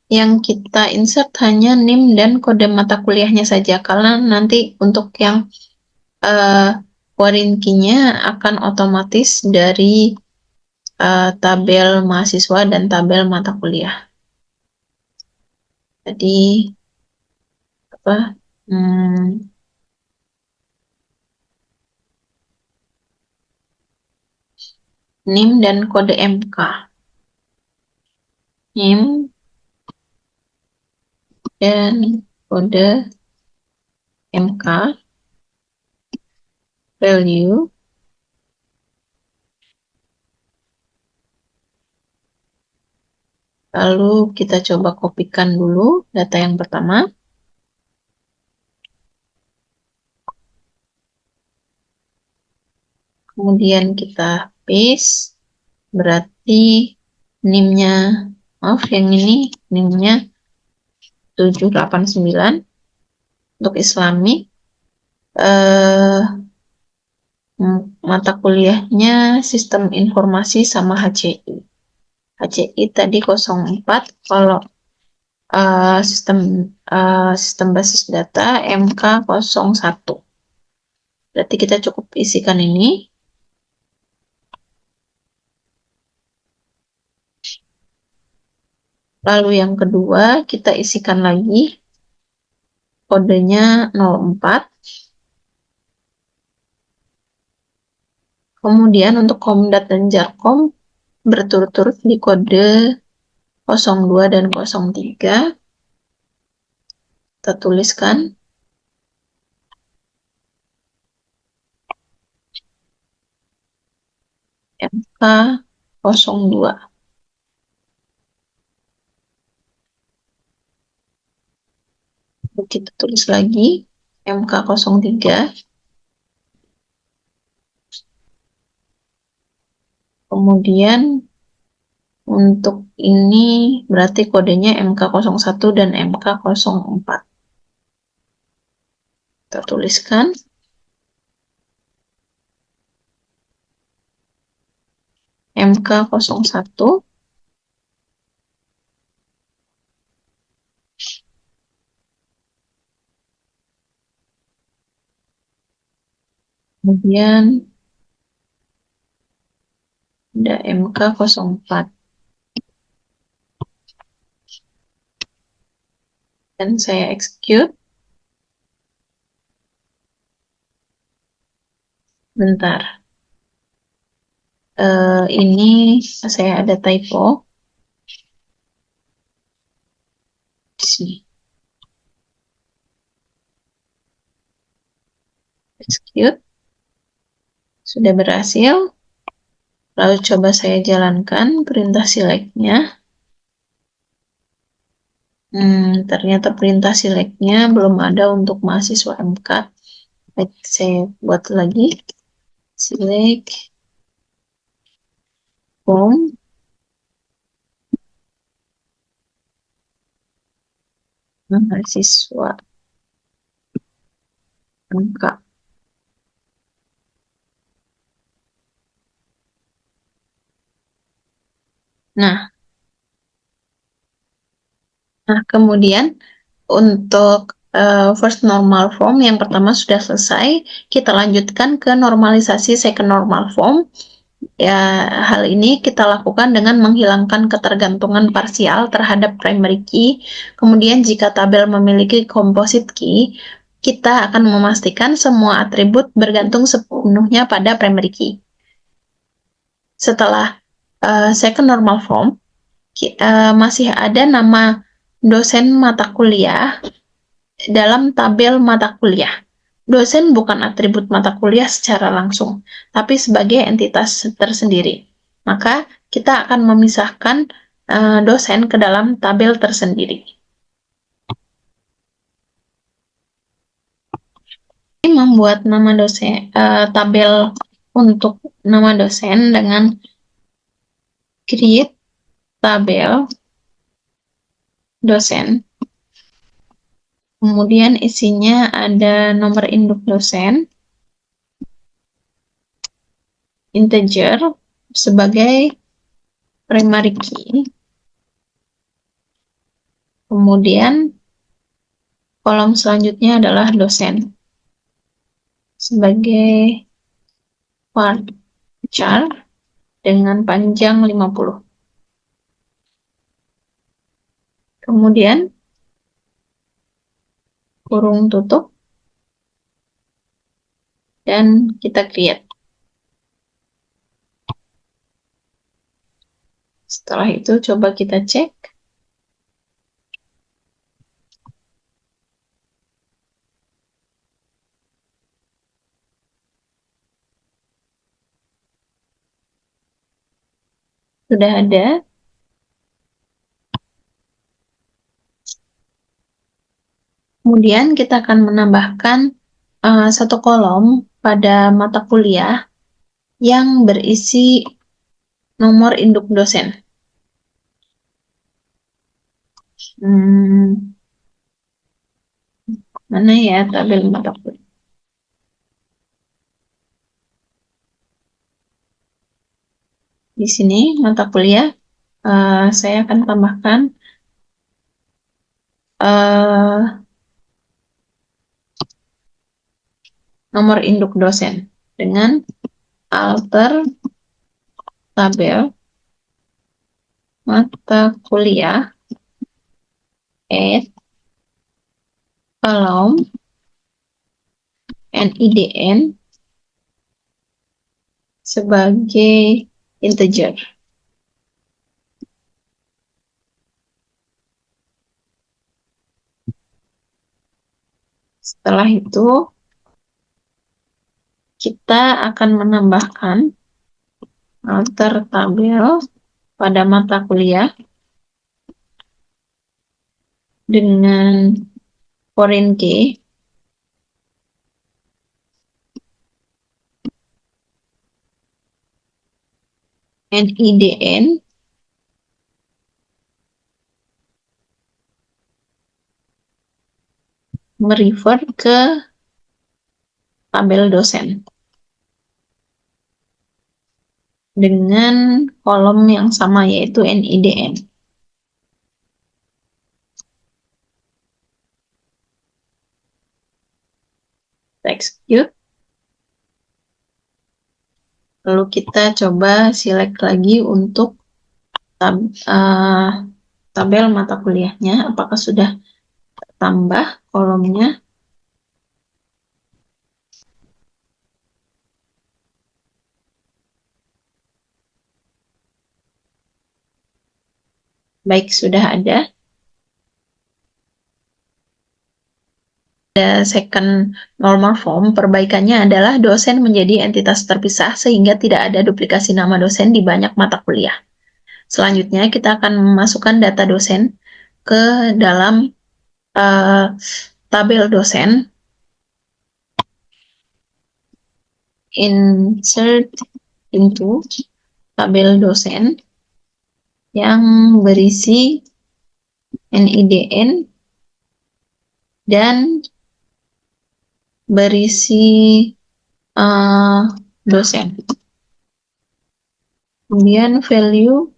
yang kita insert hanya NIM dan kode mata kuliahnya saja, karena nanti untuk yang foreign key-nya akan otomatis dari tabel mahasiswa dan tabel mata kuliah. Jadi apa? NIM dan kode MK. NIM dan kode MK value lalu kita coba kopikan dulu data yang pertama. Kemudian kita paste, berarti NIM-nya, maaf yang ini NIM-nya 789 untuk Islami. Mata kuliahnya sistem informasi sama HCI. HCI tadi 04, kalau sistem basis data MK01. Berarti kita cukup isikan ini. Lalu yang kedua, kita isikan lagi kodenya 04. Kemudian untuk Komdat dan Jarkom berturut-turut di kode 02 dan 03. Kita tuliskan MK02. Kita tulis lagi MK03. Kemudian untuk ini berarti kodenya MK01 dan MK04. Kita tuliskan MK01, kemudian ada MK04, dan saya execute. Bentar, ini saya ada typo di sini. Execute, sudah berhasil. Lalu coba saya jalankan perintah select-nya. Ternyata perintah select-nya belum ada untuk mahasiswa MK. Baik, saya buat lagi. Select form mahasiswa MK. Nah, kemudian untuk first normal form yang pertama sudah selesai, kita lanjutkan ke normalisasi second normal form. Ya, hal ini kita lakukan dengan menghilangkan ketergantungan parsial terhadap primary key. Kemudian jika tabel memiliki composite key, kita akan memastikan semua atribut bergantung sepenuhnya pada primary key. Setelah second normal form, masih ada nama dosen mata kuliah dalam tabel mata kuliah. Dosen bukan atribut mata kuliah secara langsung, tapi sebagai entitas tersendiri. Maka kita akan memisahkan dosen ke dalam tabel tersendiri. Ini membuat nama dosen, tabel untuk nama dosen dengan create tabel dosen. Kemudian isinya ada nomor induk dosen, integer sebagai primary key. Kemudian kolom selanjutnya adalah dosen sebagai varchar dengan panjang 50. Kemudian kurung tutup dan kita create. Setelah itu coba kita cek. Sudah ada. Kemudian kita akan menambahkan satu kolom pada mata kuliah yang berisi nomor induk dosen. Mana ya tabel mata kuliah? Di sini mata kuliah saya akan tambahkan nomor induk dosen dengan alter tabel mata kuliah add kolom NIDN sebagai integer. Setelah itu kita akan menambahkan alter tabel pada mata kuliah dengan foreign key, NIDN, merefer ke tabel dosen dengan kolom yang sama yaitu NIDN. Kita execute. Lalu kita coba select lagi untuk tabel mata kuliahnya, apakah sudah tambah kolomnya. Baik, sudah ada. Second normal form, perbaikannya adalah dosen menjadi entitas terpisah sehingga tidak ada duplikasi nama dosen di banyak mata kuliah. Selanjutnya, kita akan memasukkan data dosen ke dalam tabel dosen. Insert into tabel dosen yang berisi NIDN dan berisi dosen. Kemudian value-nya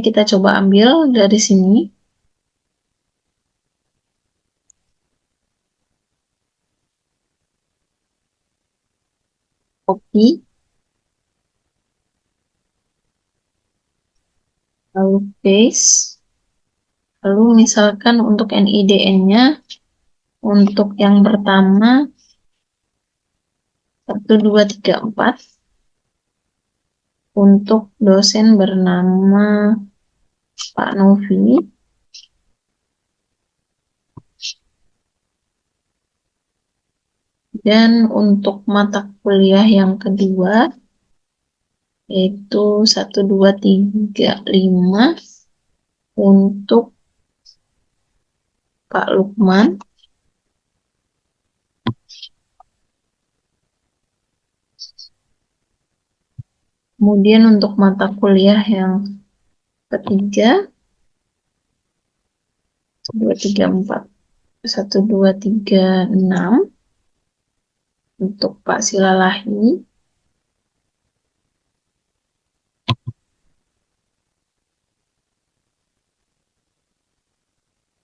kita coba ambil dari sini. Copy. Lalu paste. Lalu misalkan untuk NIDN-nya, untuk yang pertama 1234, untuk dosen bernama Pak Novi, dan untuk mata kuliah yang kedua yaitu 1235 untuk Pak Lukman. Kemudian untuk mata kuliah yang ketiga 1236 untuk Pak Silalahi.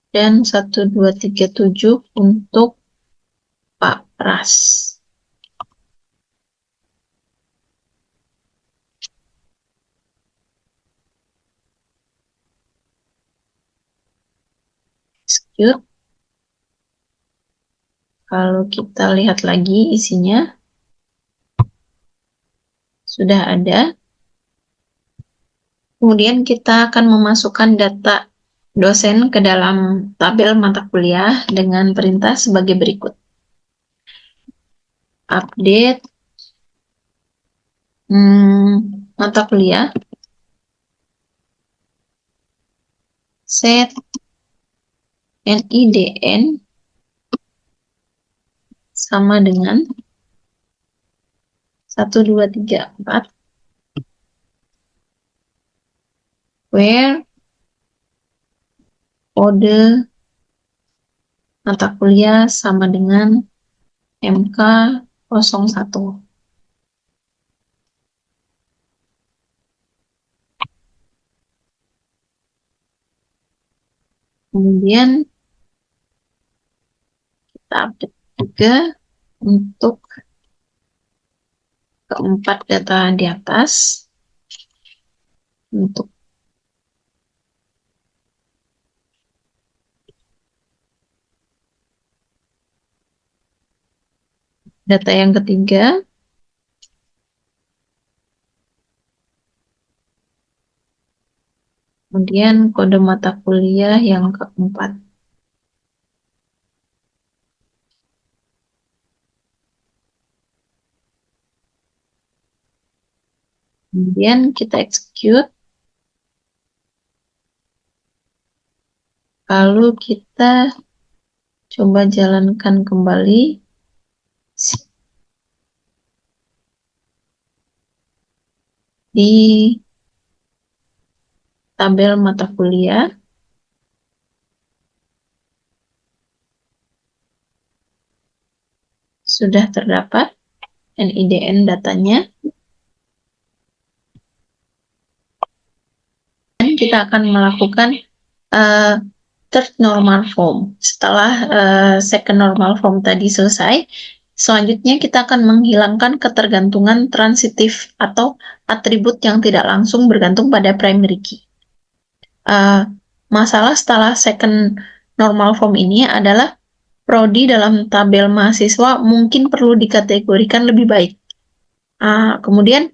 Dan 1237 untuk Pak Pras. Execute. Kalau kita lihat lagi isinya sudah ada. Kemudian kita akan memasukkan data dosen ke dalam tabel mata kuliah dengan perintah sebagai berikut. Update mata kuliah, set NIDN sama dengan 1234, where kode mata kuliah sama dengan MK01. Kemudian kita update juga untuk keempat data di atas. Untuk data yang ketiga, kemudian kode mata kuliah yang keempat. Kemudian kita execute. Lalu kita coba jalankan kembali di tabel mata kuliah. Sudah terdapat NIDN datanya. Dan kita akan melakukan third normal form. Setelah second normal form tadi selesai, selanjutnya kita akan menghilangkan ketergantungan transitif atau atribut yang tidak langsung bergantung pada primary key. Masalah setelah second normal form ini adalah prodi dalam tabel mahasiswa mungkin perlu dikategorikan lebih baik. Kemudian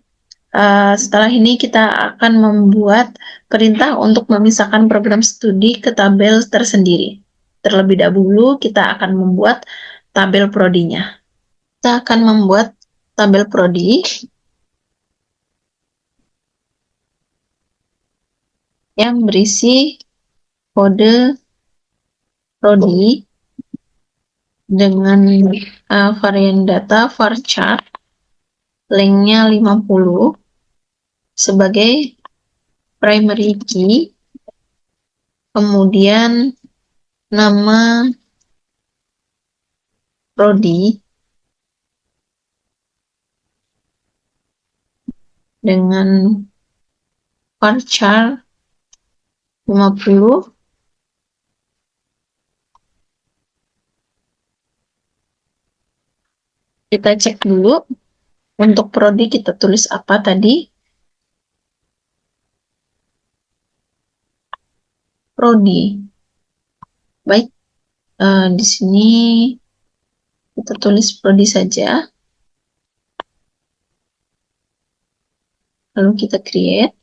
setelah ini kita akan membuat perintah untuk memisahkan program studi ke tabel tersendiri. Terlebih dahulu kita akan membuat tabel prodinya. Kita akan membuat tabel prodi yang berisi kode prodi dengan varian data varchar, lengthnya 50 sebagai primary key, kemudian nama prodi dengan varchar 50. Kita cek dulu untuk prodi kita tulis apa tadi. Prodi. Baik, di sini kita tulis prodi saja. Lalu kita create.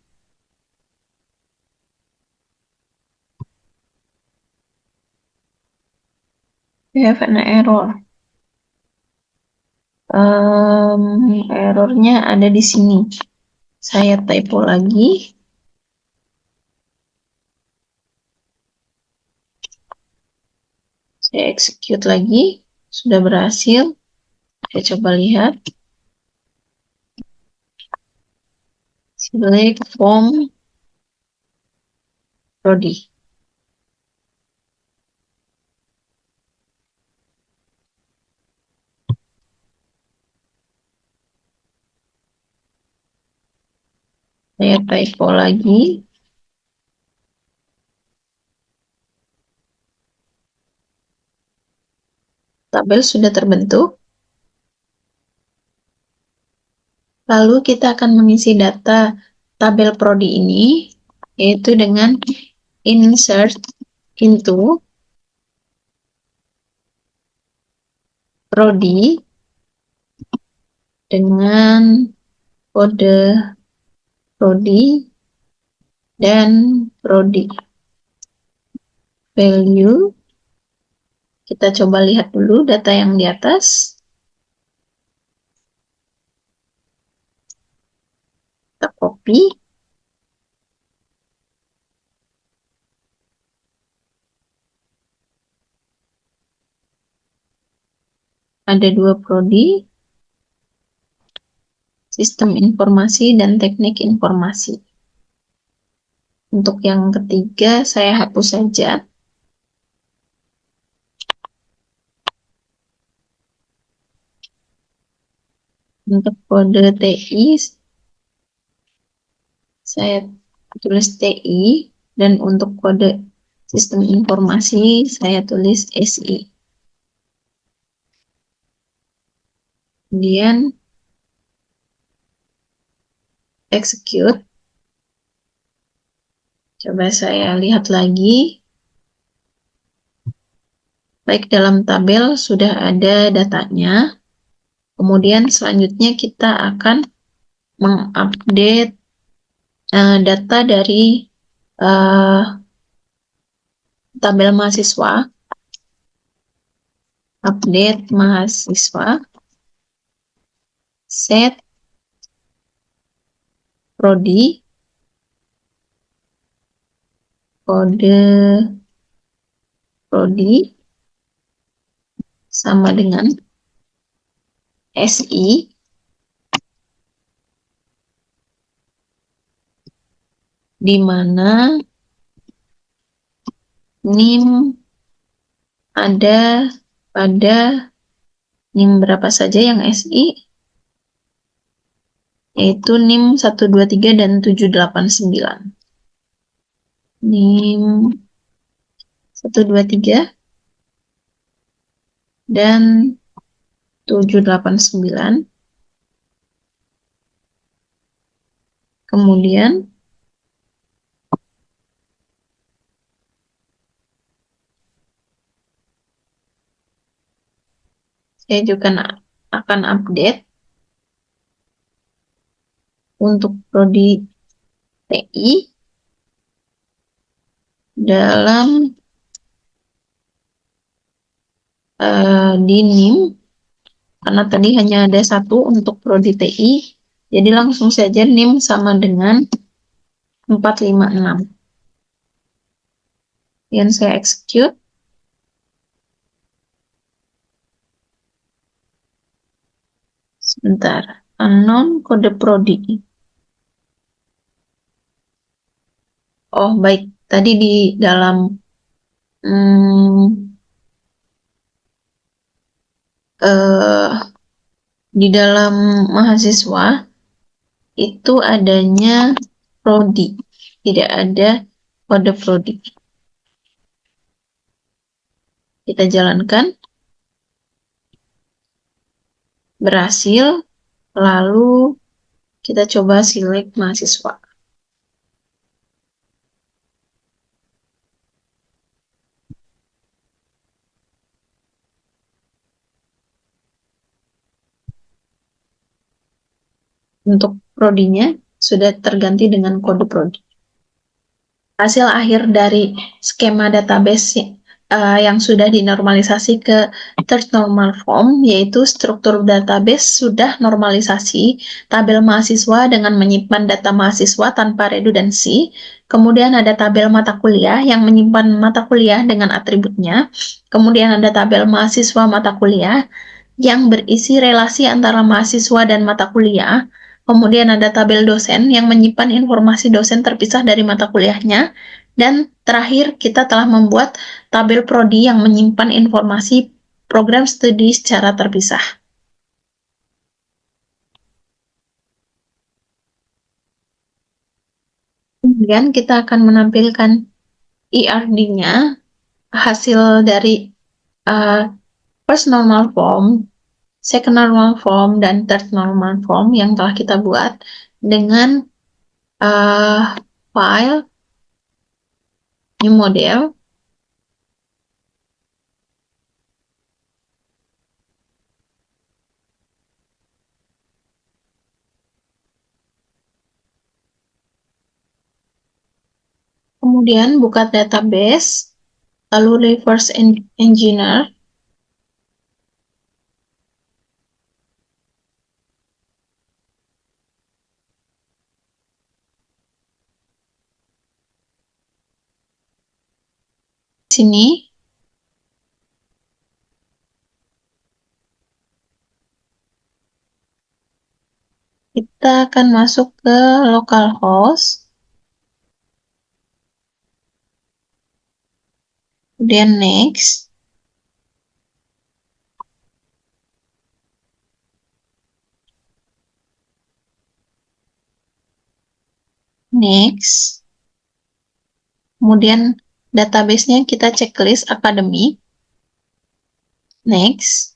We have an error. Errornya ada di sini. Saya typo lagi. Saya execute lagi. Sudah berhasil. Saya coba lihat. Select form prodi. Saya typo lagi. Tabel sudah terbentuk. Lalu kita akan mengisi data tabel prodi ini, yaitu dengan insert into prodi dengan kode prodi dan prodi. Value, kita coba lihat dulu data yang di atas. Kita copy. Ada 2 prodi, sistem informasi dan teknik informasi. Untuk yang ketiga, saya hapus saja. Untuk kode TI, saya tulis TI, dan untuk kode sistem informasi, saya tulis SI. Kemudian, execute. Coba saya lihat lagi. Baik, dalam tabel sudah ada datanya. Kemudian selanjutnya kita akan mengupdate data dari tabel mahasiswa. Update mahasiswa. Set prodi. Kode prodi sama dengan SI di mana NIM ada pada NIM berapa saja yang SI, yaitu NIM 123 dan 789. NIM 123 dan 789. Kemudian saya juga akan update untuk prodi TI dalam di NIM, karena tadi hanya ada satu untuk prodi TI, jadi langsung saja NIM sama dengan 456. Kemudian saya execute. Sebentar, unknown kode prodi. Oh baik, tadi di dalam mahasiswa itu adanya prodi, tidak ada kode prodi. Kita jalankan, berhasil, lalu kita coba select mahasiswa. Untuk prodinya sudah terganti dengan kode prodi. Hasil akhir dari skema database yang sudah dinormalisasi ke third normal form, yaitu struktur database sudah normalisasi tabel mahasiswa dengan menyimpan data mahasiswa tanpa redundansi. Kemudian ada tabel mata kuliah yang menyimpan mata kuliah dengan atributnya. Kemudian ada tabel mahasiswa mata kuliah yang berisi relasi antara mahasiswa dan mata kuliah. Kemudian ada tabel dosen yang menyimpan informasi dosen terpisah dari mata kuliahnya. Dan terakhir, kita telah membuat tabel prodi yang menyimpan informasi program studi secara terpisah. Kemudian kita akan menampilkan ERD-nya, hasil dari first normal form, second normal form, dan third normal form yang telah kita buat dengan file new model. Kemudian buka database, lalu reverse engineer. Sini kita akan masuk ke localhost, kemudian next, next, kemudian database-nya kita checklist academic, next,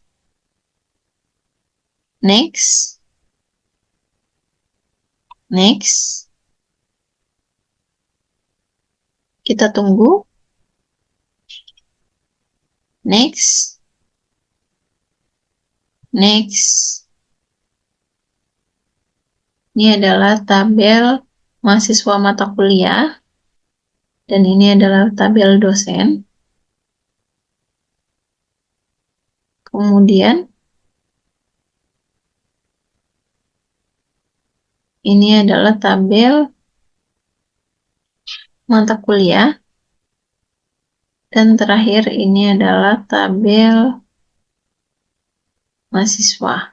next, next, kita tunggu, next, next. Ini adalah tabel mahasiswa mata kuliah, dan ini adalah tabel dosen. Kemudian ini adalah tabel mata kuliah Dan terakhir ini adalah tabel mahasiswa.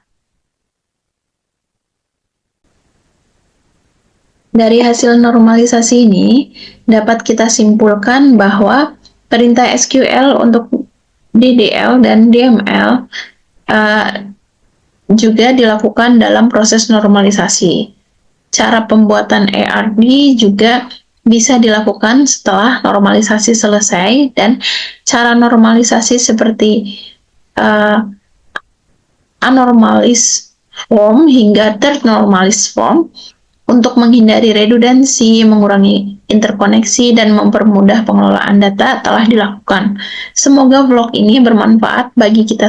Dari hasil normalisasi ini, dapat kita simpulkan bahwa perintah SQL untuk DDL dan DML juga dilakukan dalam proses normalisasi. Cara pembuatan ARD juga bisa dilakukan setelah normalisasi selesai, dan cara normalisasi seperti anormalis form hingga third normalis form untuk menghindari redundansi, mengurangi interkoneksi, dan mempermudah pengelolaan data telah dilakukan. Semoga vlog ini bermanfaat bagi kita